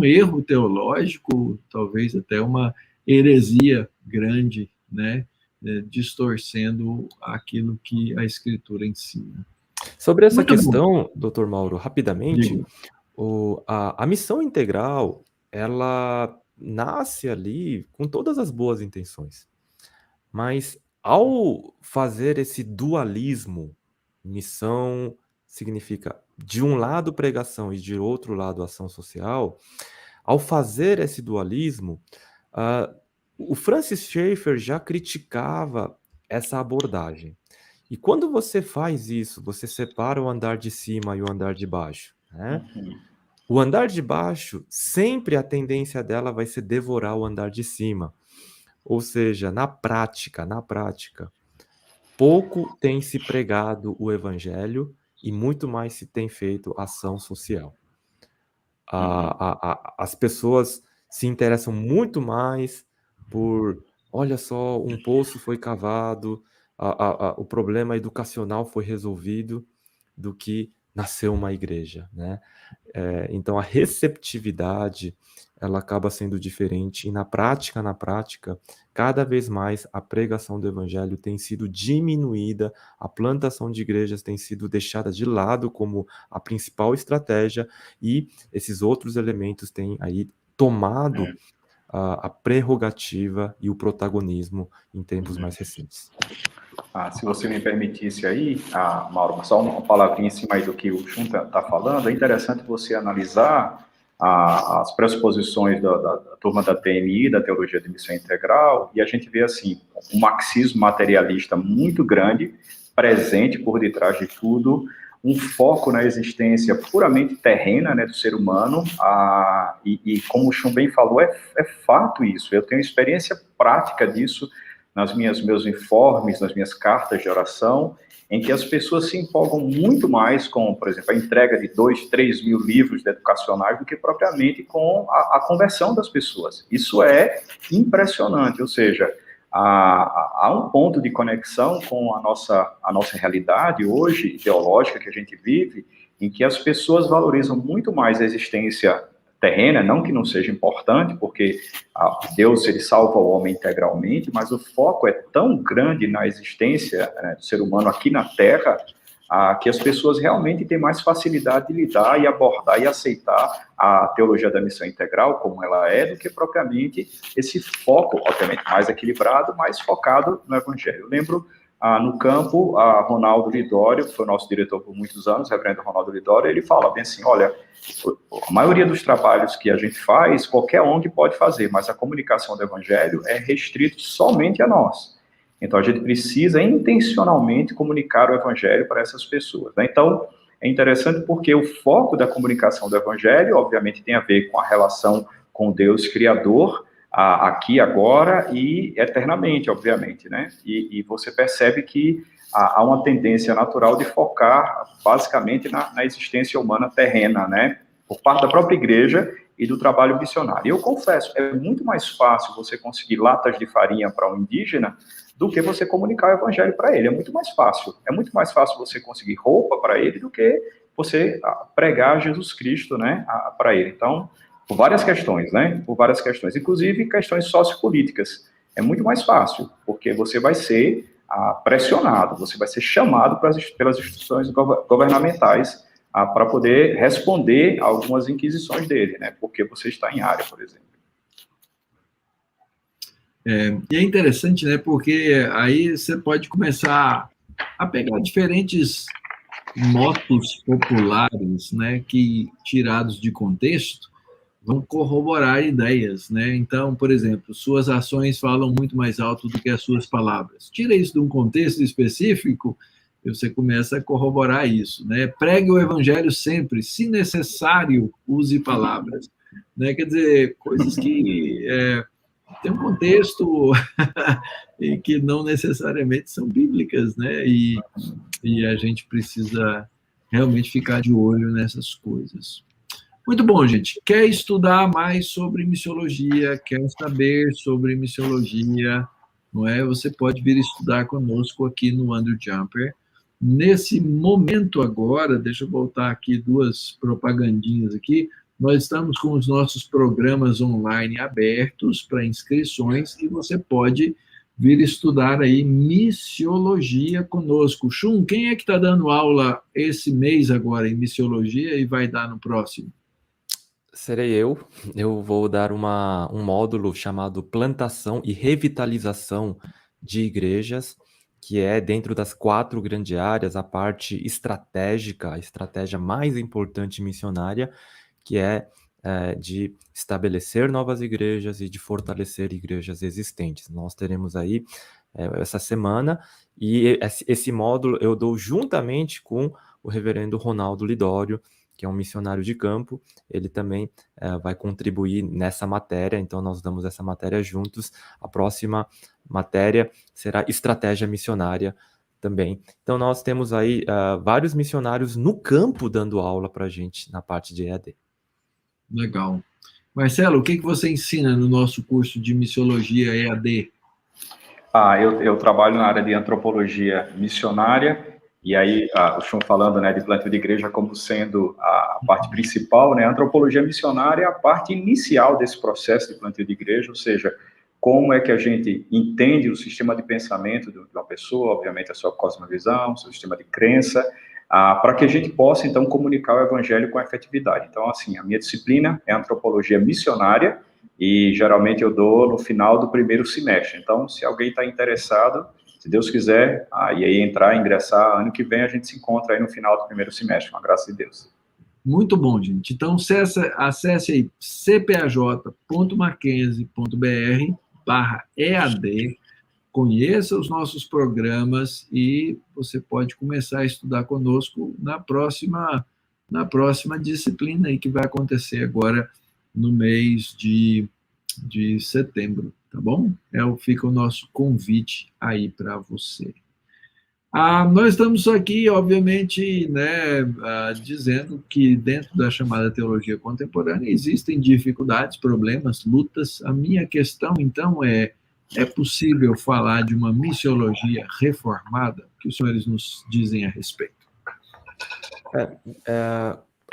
erro teológico, talvez até uma heresia grande, né? Distorcendo aquilo que a Escritura ensina. Sobre essa Muito bom. questão, Dr. Mauro, rapidamente, Digo. a missão integral, ela nasce ali com todas as boas intenções. Mas ao fazer esse dualismo, missão significa de um lado pregação e de outro lado ação social, ao fazer esse dualismo, o Francis Schaeffer já criticava essa abordagem. E quando você faz isso, você separa o andar de cima e o andar de baixo, né? O andar de baixo, sempre a tendência dela vai ser devorar o andar de cima. Ou seja, na prática, pouco tem se pregado o evangelho e muito mais se tem feito ação social. As pessoas se interessam muito mais por, olha só, um poço foi cavado, o problema educacional foi resolvido, do que nasceu uma igreja, né? Então, a receptividade, ela acaba sendo diferente, e na prática, cada vez mais a pregação do evangelho tem sido diminuída, a plantação de igrejas tem sido deixada de lado como a principal estratégia, e esses outros elementos têm aí tomado a prerrogativa e o protagonismo em tempos mais recentes. Se você me permitisse aí, Mauro, só uma palavrinha em cima aí do que o Shun está falando, é interessante você analisar as pressuposições da turma da TMI, da Teologia de Missão Integral, e a gente vê, assim, um marxismo materialista muito grande, presente por detrás de tudo, um foco na existência puramente terrena, né, do ser humano, e como o Shun bem falou, é fato isso, eu tenho experiência prática disso, meus informes, nas minhas cartas de oração, em que as pessoas se empolgam muito mais com, por exemplo, a entrega de 2, 3 mil livros educacionais do que propriamente com a conversão das pessoas. Isso é impressionante, ou seja, há um ponto de conexão com a nossa realidade hoje, ideológica que a gente vive, em que as pessoas valorizam muito mais a existência terrena, não que não seja importante, porque Deus, ele salva o homem integralmente, mas o foco é tão grande na existência, né, do ser humano aqui na Terra, que as pessoas realmente têm mais facilidade de lidar e abordar e aceitar a teologia da missão integral, como ela é, do que propriamente esse foco, obviamente, mais equilibrado, mais focado no Evangelho. Eu lembro, no campo, Ronaldo Lidório, que foi o nosso diretor por muitos anos, o reverendo Ronaldo Lidório, ele fala bem assim, olha, a maioria dos trabalhos que a gente faz, qualquer ONG pode fazer, mas a comunicação do Evangelho é restrito somente a nós. Então, a gente precisa intencionalmente comunicar o Evangelho para essas pessoas, né? Então, é interessante porque o foco da comunicação do Evangelho, obviamente, tem a ver com a relação com Deus Criador, aqui, agora e eternamente, obviamente, né? E você percebe que há uma tendência natural de focar, basicamente, na existência humana terrena, né? Por parte da própria igreja e do trabalho missionário. E eu confesso, é muito mais fácil você conseguir latas de farinha para um indígena do que você comunicar o evangelho para ele. É muito mais fácil. É muito mais fácil você conseguir roupa para ele do que você pregar Jesus Cristo, né, para ele. Então, por várias questões, né? Por várias questões, inclusive questões sociopolíticas. É muito mais fácil, porque você vai ser pressionado, você vai ser chamado pelas instituições governamentais para poder responder a algumas inquisições dele, né? Porque você está em área, por exemplo. E é interessante, né? Porque aí você pode começar a pegar diferentes motos populares, né? Que, tirados de contexto, vão corroborar ideias, né? Então, por exemplo, suas ações falam muito mais alto do que as suas palavras. Tira isso de um contexto específico, e você começa a corroborar isso, né? Pregue o evangelho sempre, se necessário, use palavras, né? Quer dizer, coisas que tem um contexto e que não necessariamente são bíblicas, né? E a gente precisa realmente ficar de olho nessas coisas. Muito bom, gente. Quer estudar mais sobre missiologia, quer saber sobre missiologia, não é? Você pode vir estudar conosco aqui no Andrew Jumper. Nesse momento agora, deixa eu voltar aqui 2 propagandinhas aqui, nós estamos com os nossos programas online abertos para inscrições e você pode vir estudar aí missiologia conosco. Shun, quem é que está dando aula esse mês agora em missiologia e vai dar no próximo? Serei eu. Eu vou dar um módulo chamado Plantação e Revitalização de Igrejas, que é dentro das 4 grandes áreas, a parte estratégica, a estratégia mais importante missionária, que é de estabelecer novas igrejas e de fortalecer igrejas existentes. Nós teremos aí essa semana, e esse módulo eu dou juntamente com o reverendo Ronaldo Lidório, que é um missionário de campo. Ele também vai contribuir nessa matéria, então nós damos essa matéria juntos. A próxima matéria será estratégia missionária também. Então nós temos aí vários missionários no campo dando aula para a gente na parte de EAD. Legal. Marcelo, o que você ensina no nosso curso de missiologia EAD? Eu trabalho na área de antropologia missionária E aí, o Chum falando, né, de plantio de igreja como sendo a parte principal, né, a antropologia missionária é a parte inicial desse processo de plantio de igreja, ou seja, como é que a gente entende o sistema de pensamento de uma pessoa, obviamente a sua cosmovisão, o seu sistema de crença, para que a gente possa, então, comunicar o evangelho com efetividade. Então, assim, a minha disciplina é antropologia missionária, e geralmente eu dou no final do primeiro semestre. Então, se alguém está interessado, se Deus quiser, e aí ingressar, ano que vem a gente se encontra aí no final do primeiro semestre, com a graça de Deus. Muito bom, gente. Então, acesse aí cpaj.mackenzie.br/EAD, conheça os nossos programas e você pode começar a estudar conosco na próxima disciplina aí que vai acontecer agora no mês de setembro, tá bom? Fica o nosso convite aí para você. Nós estamos aqui, obviamente, né, dizendo que dentro da chamada teologia contemporânea existem dificuldades, problemas, lutas. A minha questão, então, é possível falar de uma missiologia reformada? O que os senhores nos dizem a respeito?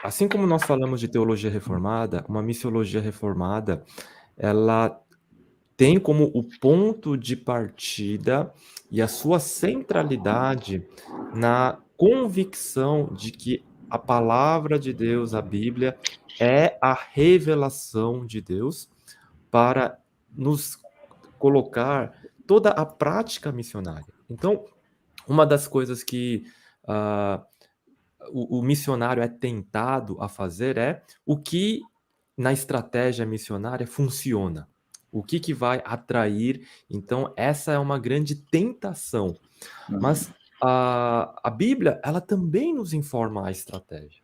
Assim como nós falamos de teologia reformada, uma missiologia reformada, ela tem como o ponto de partida e a sua centralidade na convicção de que a palavra de Deus, a Bíblia, é a revelação de Deus para nos colocar toda a prática missionária. Então, uma das coisas que o missionário é tentado a fazer é o que na estratégia missionária funciona. O que vai atrair? Então, essa é uma grande tentação. Mas a Bíblia, ela também nos informa a estratégia.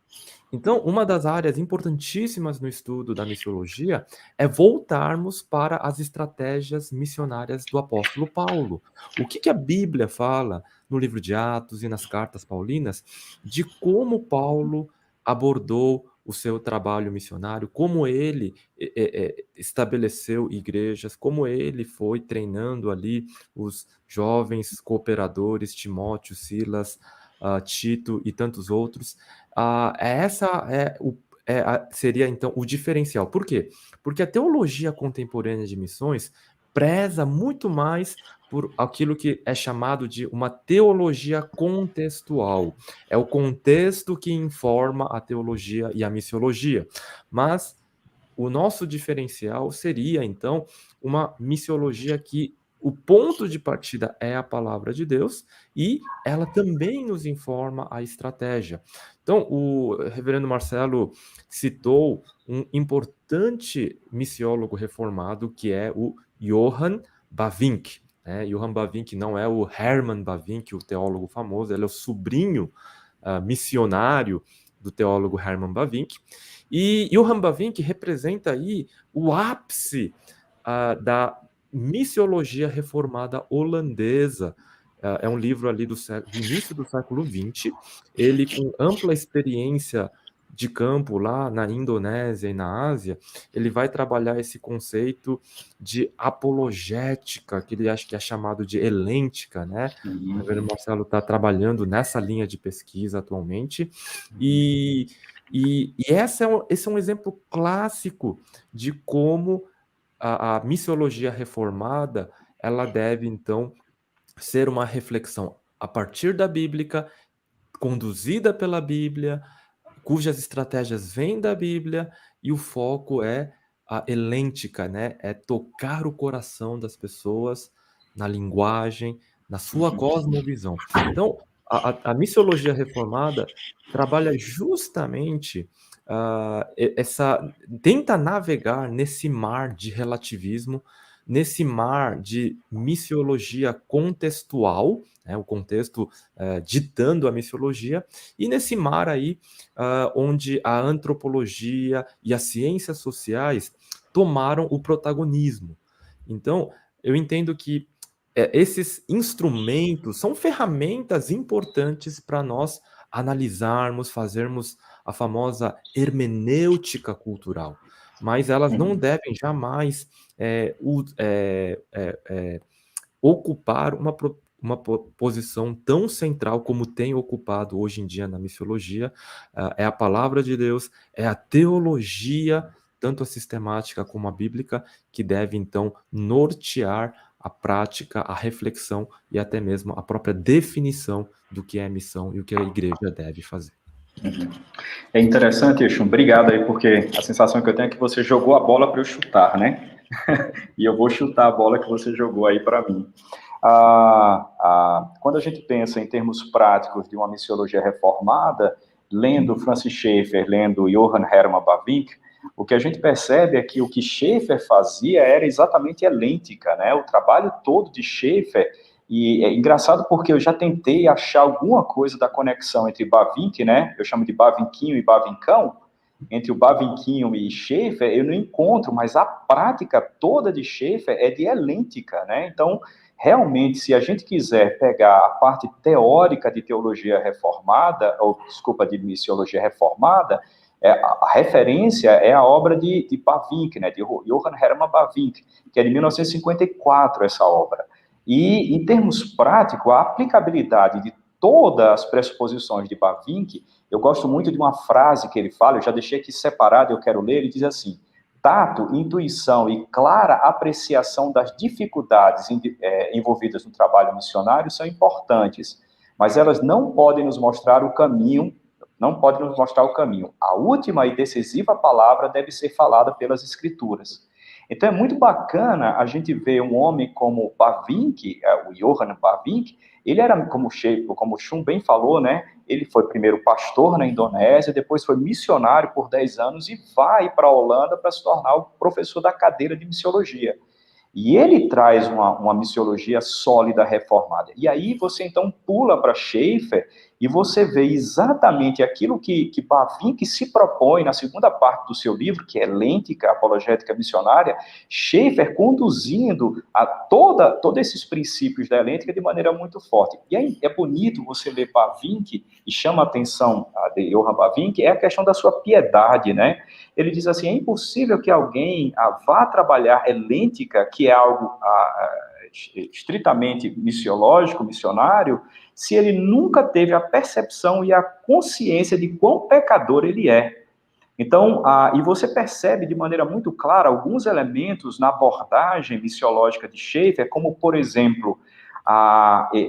Então, uma das áreas importantíssimas no estudo da missiologia é voltarmos para as estratégias missionárias do apóstolo Paulo. O que a Bíblia fala no livro de Atos e nas cartas paulinas de como Paulo abordou o seu trabalho missionário, como ele estabeleceu igrejas, como ele foi treinando ali os jovens cooperadores, Timóteo, Silas, Tito e tantos outros. Seria, então, o diferencial. Por quê? Porque a teologia contemporânea de missões preza muito mais por aquilo que é chamado de uma teologia contextual. É o contexto que informa a teologia e a missiologia. Mas o nosso diferencial seria, então, uma missiologia que o ponto de partida é a palavra de Deus e ela também nos informa a estratégia. Então, o reverendo Marcelo citou um importante missiólogo reformado que é o Johann Bavinck. Johann Bavinck não é o Hermann Bavinck, o teólogo famoso, ele é o sobrinho missionário do teólogo Hermann Bavinck. E Johann Bavinck representa aí o ápice da missiologia reformada holandesa. É um livro ali do início do século XX, ele com ampla experiência de campo lá na Indonésia e na Ásia, ele vai trabalhar esse conceito de apologética, que ele acha que é chamado de helêntica, né? O reverendo Marcelo está trabalhando nessa linha de pesquisa atualmente, e esse é um exemplo clássico de como a missiologia reformada, ela deve, então, ser uma reflexão a partir da Bíblia, conduzida pela Bíblia, cujas estratégias vêm da Bíblia, e o foco é a helêntica, né? É tocar o coração das pessoas na linguagem, na sua cosmovisão. Então, a missiologia reformada trabalha justamente tenta navegar nesse mar de relativismo, nesse mar de missiologia contextual, o contexto ditando a missiologia, e nesse mar aí onde a antropologia e as ciências sociais tomaram o protagonismo. Então, eu entendo que esses instrumentos são ferramentas importantes para nós analisarmos, fazermos a famosa hermenêutica cultural, mas elas não devem jamais ocupar uma uma posição tão central como tem ocupado hoje em dia na missiologia. É a palavra de Deus, é a teologia, tanto a sistemática como a bíblica, que deve, então, nortear a prática, a reflexão e até mesmo a própria definição do que é missão e o que a igreja deve fazer. É interessante, Exum, obrigado aí, porque a sensação que eu tenho é que você jogou a bola para eu chutar, né? E eu vou chutar a bola que você jogou aí para mim. Quando a gente pensa em termos práticos de uma missiologia reformada, lendo Francis Schaeffer, lendo Johann Hermann Bavinck, o que a gente percebe é que o que Schaeffer fazia era exatamente helêntica, né? O trabalho todo de Schaeffer, e é engraçado porque eu já tentei achar alguma coisa da conexão entre Bavinck, né? Eu chamo de Bavinquinho e Bavincão, entre o Bavinquinho e Schaeffer, eu não encontro, mas a prática toda de Schaeffer é de helêntica, né? Então, realmente, se a gente quiser pegar a parte teórica de teologia reformada, ou, desculpa, de missiologia reformada, a referência é a obra de Bavinck, né, de Johann Hermann Bavinck, que é de 1954, essa obra. E, em termos práticos, a aplicabilidade de todas as pressuposições de Bavinck, eu gosto muito de uma frase que ele fala, eu já deixei aqui separado, eu quero ler, ele diz assim: tato, intuição e clara apreciação das dificuldades envolvidas no trabalho missionário são importantes, mas elas não podem nos mostrar o caminho, A última e decisiva palavra deve ser falada pelas Escrituras. Então é muito bacana a gente ver um homem como Bavinck, o Johann Bavinck. Ele era, como o Shum bem falou, né? Ele foi primeiro pastor na Indonésia, depois foi missionário por 10 anos e vai para a Holanda para se tornar o professor da cadeira de missiologia. E ele traz uma missiologia sólida, reformada. E aí você então pula para Schaeffer e você vê exatamente aquilo que Bavinck se propõe na segunda parte do seu livro, que é Lêntica, Apologética Missionária, Schaeffer conduzindo a todos esses princípios da Lêntica de maneira muito forte. E aí é bonito você ler Bavinck, e chama a atenção de Johann Bavinck, é a questão da sua piedade, né? Ele diz assim: é impossível que alguém vá trabalhar helêntica, que é algo estritamente missiológico, missionário, se ele nunca teve a percepção e a consciência de quão pecador ele é. Então, e você percebe de maneira muito clara alguns elementos na abordagem missiológica de Schaeffer, como, por exemplo,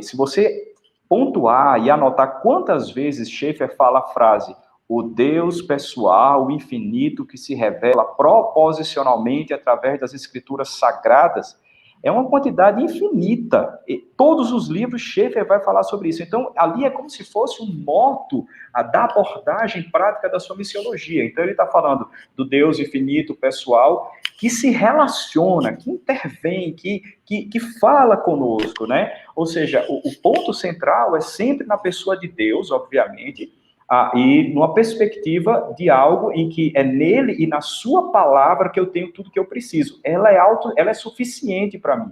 se você pontuar e anotar quantas vezes Schaeffer fala a frase: o Deus pessoal, o infinito, que se revela proposicionalmente através das escrituras sagradas, é uma quantidade infinita. E todos os livros, Schaeffer vai falar sobre isso. Então, ali é como se fosse um moto da abordagem prática da sua missiologia. Então, ele está falando do Deus infinito, pessoal, que se relaciona, que intervém, que fala conosco, né? Ou seja, o ponto central é sempre na pessoa de Deus, obviamente, e numa perspectiva de algo em que é nele e na sua palavra que eu tenho tudo que eu preciso. Ela é suficiente para mim.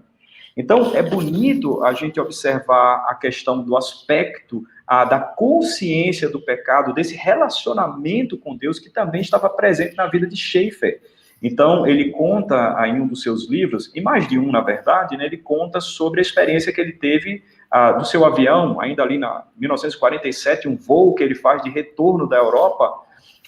Então, é bonito a gente observar a questão do aspecto da consciência do pecado, desse relacionamento com Deus que também estava presente na vida de Schaeffer. Então, ele conta em um dos seus livros, e mais de um, na verdade, né, ele conta sobre a experiência que ele teve do seu avião, ainda ali em 1947, um voo que ele faz de retorno da Europa,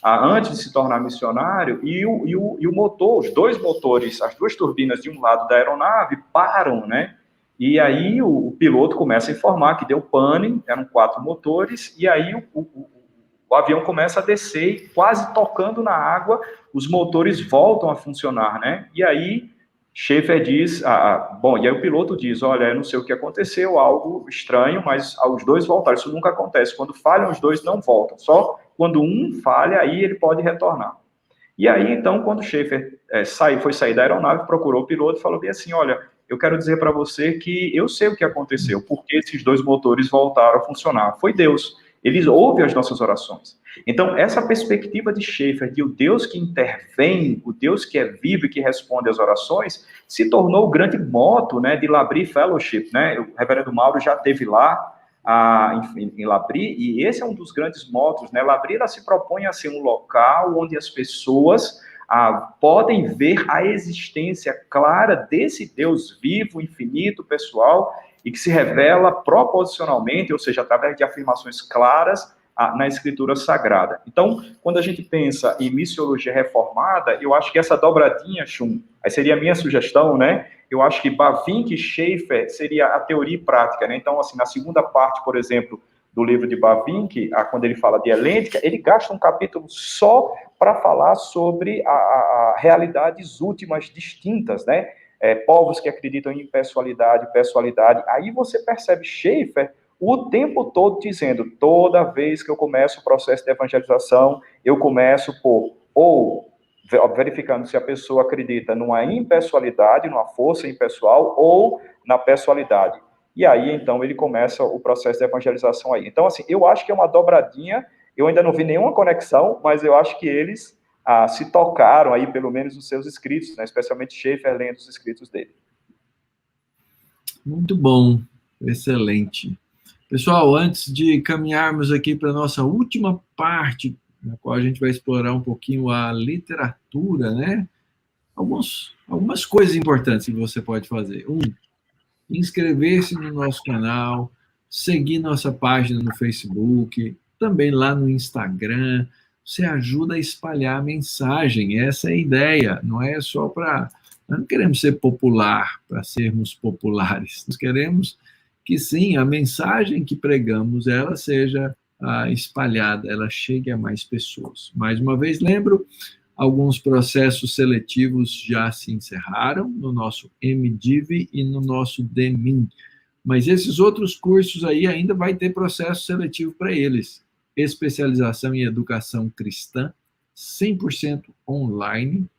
antes de se tornar missionário, e o motor, os dois motores, as duas turbinas de um lado da aeronave param, né? E aí o piloto começa a informar que deu pane, eram 4 motores, e aí o avião começa a descer e quase tocando na água, os motores voltam a funcionar, né? E aí Schaeffer diz, e aí o piloto diz: olha, eu não sei o que aconteceu, algo estranho, mas os dois voltaram. Isso nunca acontece. Quando falham, os dois não voltam. Só quando um falha, aí ele pode retornar. E aí, então, quando Schaeffer foi sair da aeronave, procurou o piloto e falou bem assim: olha, eu quero dizer para você que eu sei o que aconteceu, porque esses dois motores voltaram a funcionar. Foi Deus. Ele ouve as nossas orações. Então, essa perspectiva de Schaeffer, de o Deus que intervém, o Deus que é vivo e que responde às orações, se tornou o grande moto, né, de L'Abri Fellowship, né? O reverendo Mauro já esteve lá em L'Abri, e esse é um dos grandes motos, né? L'Abri, ela se propõe a ser um local onde as pessoas podem ver a existência clara desse Deus vivo, infinito, pessoal, e que se revela proposicionalmente, ou seja, através de afirmações claras na Escritura Sagrada. Então, quando a gente pensa em missiologia reformada, eu acho que essa dobradinha, Chum, aí seria a minha sugestão, né? Eu acho que Bavinck e Schaeffer seria a teoria e prática, né? Então, assim, na segunda parte, por exemplo, do livro de Bavinck, quando ele fala de helêntica, ele gasta um capítulo só para falar sobre realidades últimas distintas, né? Povos que acreditam em pessoalidade. Aí você percebe Schaeffer o tempo todo dizendo, toda vez que eu começo o processo de evangelização, eu começo por, ou verificando se a pessoa acredita numa impessoalidade, numa força impessoal, ou na pessoalidade. E aí, então, ele começa o processo de evangelização aí. Então, assim, eu acho que é uma dobradinha, eu ainda não vi nenhuma conexão, mas eu acho que eles se tocaram aí, pelo menos, nos seus escritos, né? Especialmente Schaeffer lendo os escritos dele. Muito bom, excelente. Pessoal, antes de caminharmos aqui para a nossa última parte, na qual a gente vai explorar um pouquinho a literatura, né? Algumas coisas importantes que você pode fazer. Inscrever-se no nosso canal, seguir nossa página no Facebook, também lá no Instagram. Você ajuda a espalhar a mensagem, essa é a ideia, não é só para... Nós não queremos ser popular para sermos populares, nós queremos que sim, a mensagem que pregamos, ela seja espalhada, ela chegue a mais pessoas. Mais uma vez, lembro, alguns processos seletivos já se encerraram no nosso MDiv e no nosso DMIN, mas esses outros cursos aí ainda vai ter processo seletivo para eles. Especialização em educação cristã, 100% online.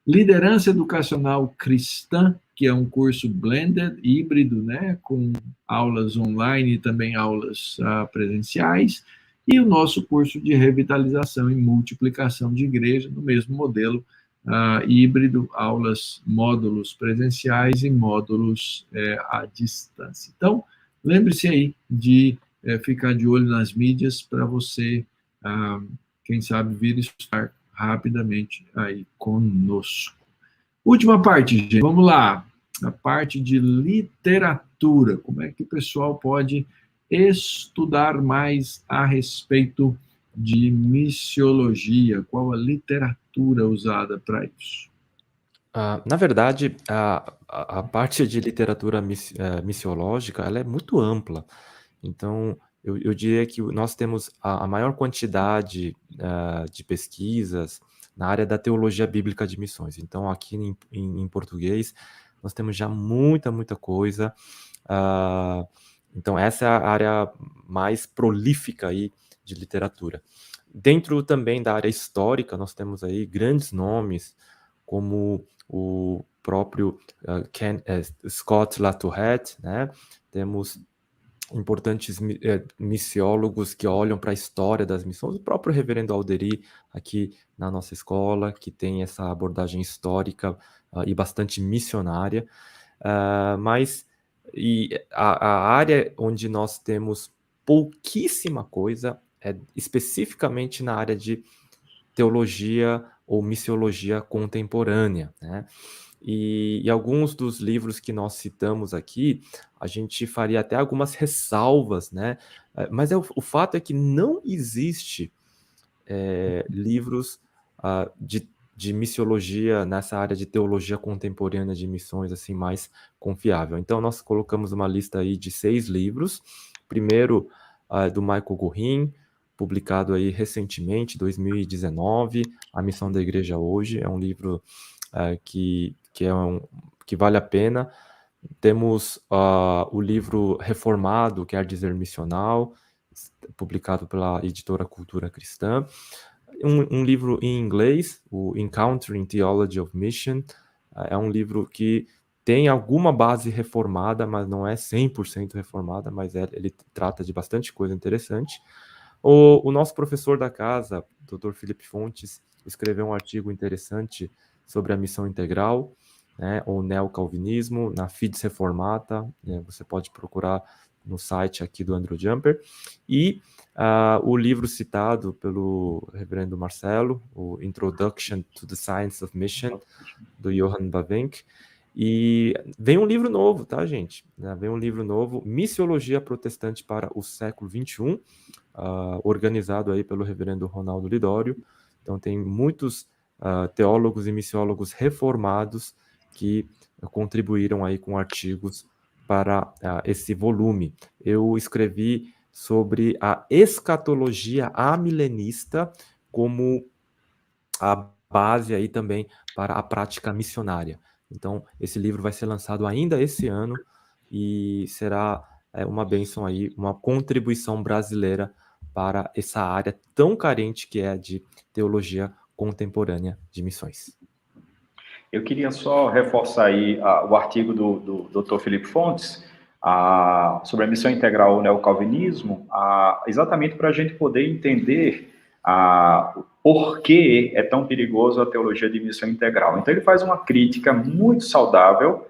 Liderança educacional cristã, que é um curso blended, híbrido, né, com aulas online e também aulas presenciais, e o nosso curso de revitalização e multiplicação de igreja, no mesmo modelo híbrido, módulos presenciais e módulos à distância. Então, lembre-se aí de ficar de olho nas mídias para você, quem sabe, vir estar rapidamente aí conosco. Última parte, gente. Vamos lá. A parte de literatura. Como é que o pessoal pode estudar mais a respeito de missiologia? Qual a literatura usada para isso? Na verdade, a parte de literatura missiológica, ela é muito ampla. Então, eu diria que nós temos a maior quantidade de pesquisas na área da teologia bíblica de missões. Então, aqui em português, nós temos já muita coisa. Então, essa é a área mais prolífica aí de literatura. Dentro também da área histórica, nós temos aí grandes nomes, como o próprio Scott Latourette, né? Temos importantes missiólogos que olham para a história das missões, o próprio reverendo Alderi, aqui na nossa escola, que tem essa abordagem histórica e bastante missionária, mas a área onde nós temos pouquíssima coisa é especificamente na área de teologia ou missiologia contemporânea, né? E alguns dos livros que nós citamos aqui, a gente faria até algumas ressalvas, né? Mas o fato é que não existe livros de missiologia nessa área de teologia contemporânea de missões assim mais confiável. Então nós colocamos uma lista aí de 6 livros. Primeiro do Michael Gorin, publicado aí recentemente, 2019, A Missão da Igreja Hoje. É um livro que vale a pena. Temos o livro Reformado, quer dizer missional, publicado pela editora Cultura Cristã. Um livro em inglês, o Encountering Theology of Mission, é um livro que tem alguma base reformada, mas não é 100% reformada, mas ele trata de bastante coisa interessante. O nosso professor da casa, Dr. Felipe Fontes, escreveu um artigo interessante sobre a missão integral, né, ou neocalvinismo, na Fides Reformata, você pode procurar no site aqui do Andrew Jumper, e o livro citado pelo reverendo Marcelo, o Introduction to the Science of Mission, do Johann Bavinck, E vem um livro novo, tá, gente? Vem um livro novo, Missiologia Protestante para o Século XXI, organizado aí pelo reverendo Ronaldo Lidório. Então tem muitos teólogos e missiólogos reformados que contribuíram aí com artigos para esse volume. Eu escrevi sobre a escatologia amilenista como a base aí também para a prática missionária. Então, esse livro vai ser lançado ainda esse ano e será uma bênção aí, uma contribuição brasileira para essa área tão carente que é de teologia contemporânea de missões. Eu queria só reforçar aí o artigo do Dr. Felipe Fontes sobre a missão integral ao neocalvinismo, exatamente para a gente poder entender por que é tão perigoso a teologia de missão integral. Então, ele faz uma crítica muito saudável,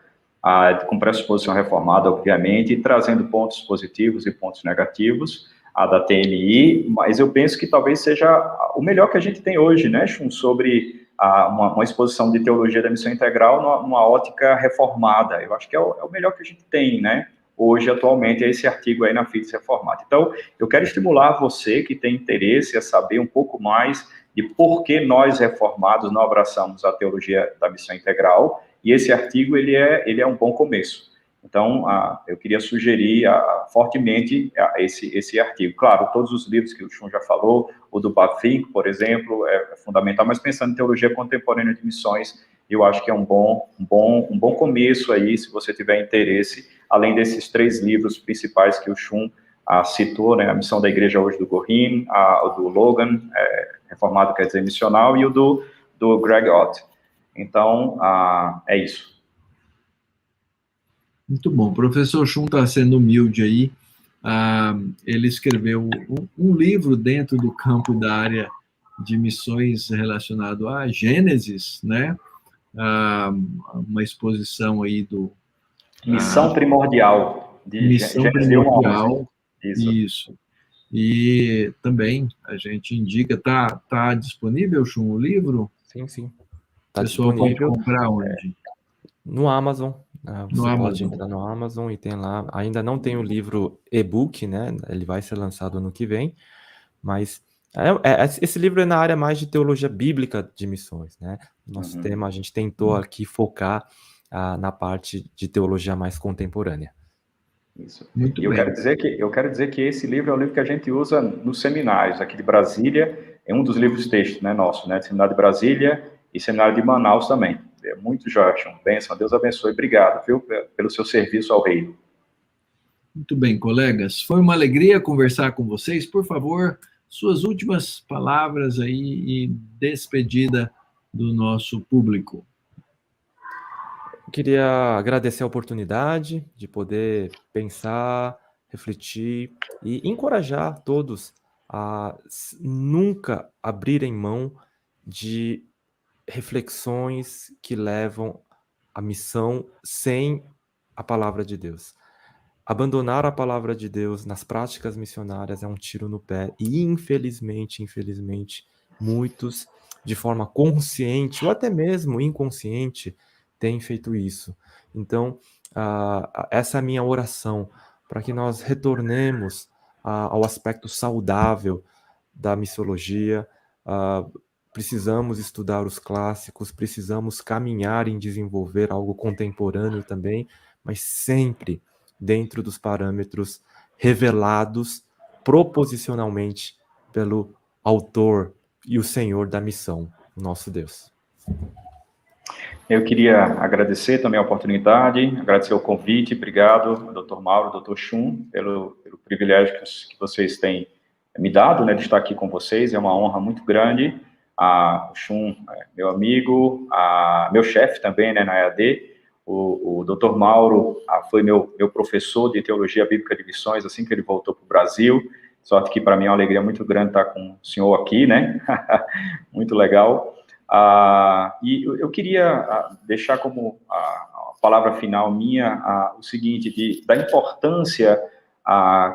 com pressuposição reformada, obviamente, trazendo pontos positivos e pontos negativos da TNI, mas eu penso que talvez seja o melhor que a gente tem hoje, né, Chum, sobre uma exposição de teologia da missão integral numa ótica reformada. Eu acho que é o melhor que a gente tem, né? Hoje, atualmente, é esse artigo aí na FIDS Reformada. Então, eu quero estimular você que tem interesse a saber um pouco mais de por que nós, reformados, não abraçamos a teologia da missão integral, e esse artigo, ele é um bom começo. Então, eu queria sugerir fortemente esse artigo. Claro, todos os livros que o Chum já falou, o do Bafink, por exemplo, é fundamental, mas pensando em teologia contemporânea de missões, eu acho que é um bom começo aí, se você tiver interesse, além desses 3 livros principais que o Chum citou, né, a Missão da Igreja Hoje do Gorin, o do Logan, reformado quer dizer missional, e o do Greg Ott. Então, é isso. Muito bom. O professor Chum está sendo humilde aí. Ele escreveu um livro dentro do campo da área de missões relacionado a Gênesis, né? Uma exposição aí do... Missão primordial. Missão primordial. Isso. E também a gente indica, tá disponível, Chum, o livro? Sim. O pessoal pode comprar onde? No Amazon. Você pode entrar no Amazon e tem lá. Ainda não tem o livro e-book, né? Ele vai ser lançado ano que vem, mas esse livro é na área mais de teologia bíblica de missões, né? Nosso tema, a gente tentou aqui focar na parte de teologia mais contemporânea. Isso. Muito bem. Eu quero dizer que esse livro é o livro que a gente usa nos seminários aqui de Brasília, é um dos livros textos, né, nosso, né? Seminário de Brasília e Seminário de Manaus também. É muito Jorge, bênção, Deus abençoe, obrigado, viu, pelo seu serviço ao reino. Muito bem, colegas, foi uma alegria conversar com vocês. Por favor, suas últimas palavras aí e despedida do nosso público. Eu queria agradecer a oportunidade de poder pensar, refletir e encorajar todos a nunca abrirem mão de reflexões que levam à missão sem a palavra de Deus. Abandonar a palavra de Deus nas práticas missionárias é um tiro no pé e, infelizmente, muitos, de forma consciente ou até mesmo inconsciente, têm feito isso. Então, essa é a minha oração, para que nós retornemos ao aspecto saudável da missiologia. Precisamos estudar os clássicos, precisamos caminhar em desenvolver algo contemporâneo também, mas sempre dentro dos parâmetros revelados proposicionalmente pelo autor e o Senhor da missão, nosso Deus. Eu queria agradecer também a oportunidade, agradecer o convite, obrigado, Dr. Mauro, Dr. Chum, pelo privilégio que vocês têm me dado, né, de estar aqui com vocês, é uma honra muito grande. O Chum, meu amigo, meu chefe também, né, na EAD, o Dr. Mauro foi meu professor de Teologia Bíblica de Missões, assim que ele voltou para o Brasil, sorte que para mim é uma alegria muito grande estar com o senhor aqui, né, muito legal. E eu queria deixar como a palavra final minha o seguinte, da importância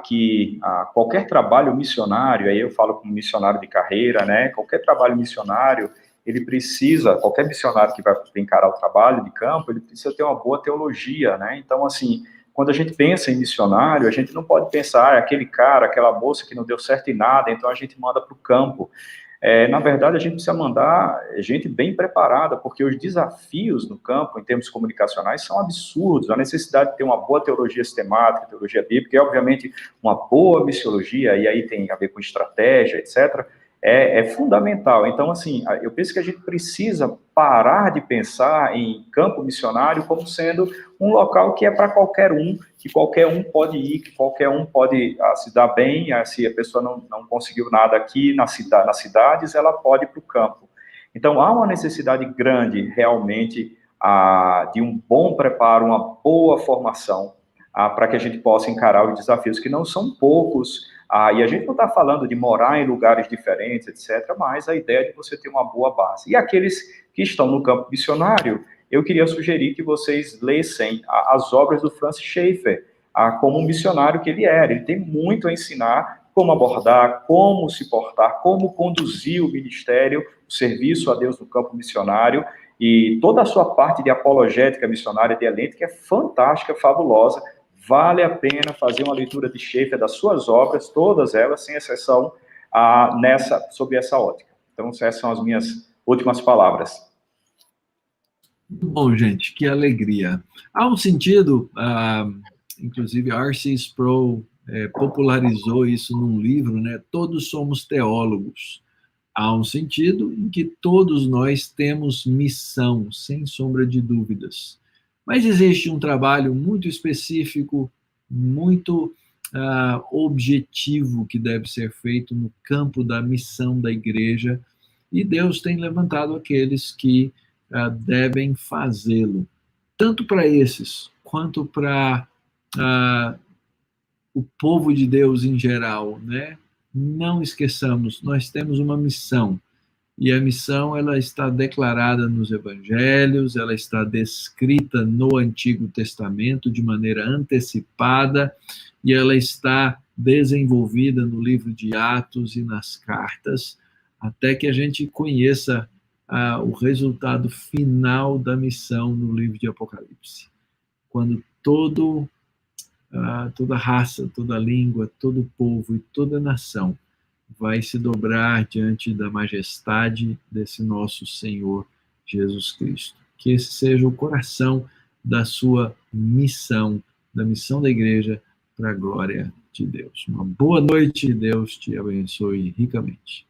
que qualquer trabalho missionário, aí eu falo como missionário de carreira, né, qualquer trabalho missionário, ele precisa, qualquer missionário que vai encarar o trabalho de campo, ele precisa ter uma boa teologia, né? Então, assim, quando a gente pensa em missionário, a gente não pode pensar, aquele cara, aquela moça que não deu certo em nada, então a gente manda para o campo. Na verdade, a gente precisa mandar gente bem preparada, porque os desafios no campo, em termos comunicacionais, são absurdos. A necessidade de ter uma boa teologia sistemática, teologia bíblica, e, obviamente, uma boa missiologia, e aí tem a ver com estratégia, etc., é fundamental. Então, assim, eu penso que a gente precisa parar de pensar em campo missionário como sendo um local que é para qualquer um, que qualquer um pode ir, que qualquer um pode se dar bem, se a pessoa não conseguiu nada aqui nas cidades, ela pode ir para o campo. Então, há uma necessidade grande, realmente, de um bom preparo, uma boa formação, para que a gente possa encarar os desafios, que não são poucos. E a gente não está falando de morar em lugares diferentes, etc., mas a ideia é de você ter uma boa base. E aqueles que estão no campo missionário, eu queria sugerir que vocês lessem as obras do Francis Schaeffer, como um missionário que ele era. Ele tem muito a ensinar como abordar, como se portar, como conduzir o ministério, o serviço a Deus no campo missionário, e toda a sua parte de apologética missionária, dialética, é fantástica, fabulosa. Vale a pena fazer uma leitura de Schaeffer das suas obras, todas elas, sem exceção, sob essa ótica. Então, essas são as minhas últimas palavras. Muito bom, gente, que alegria. Há um sentido, inclusive R.C. Sproul popularizou isso num livro, né? Todos somos teólogos. Há um sentido em que todos nós temos missão, sem sombra de dúvidas. Mas existe um trabalho muito específico, muito objetivo que deve ser feito no campo da missão da igreja, e Deus tem levantado aqueles que devem fazê-lo, tanto para esses, quanto para o povo de Deus em geral, né? Não esqueçamos, nós temos uma missão, e a missão ela está declarada nos evangelhos, ela está descrita no Antigo Testamento de maneira antecipada, e ela está desenvolvida no livro de Atos e nas cartas, até que a gente conheça o resultado final da missão no livro de Apocalipse, quando toda raça, toda língua, todo povo e toda nação vai se dobrar diante da majestade desse nosso Senhor Jesus Cristo. Que esse seja o coração da sua missão, da missão da igreja, para a glória de Deus. Uma boa noite, Deus te abençoe ricamente.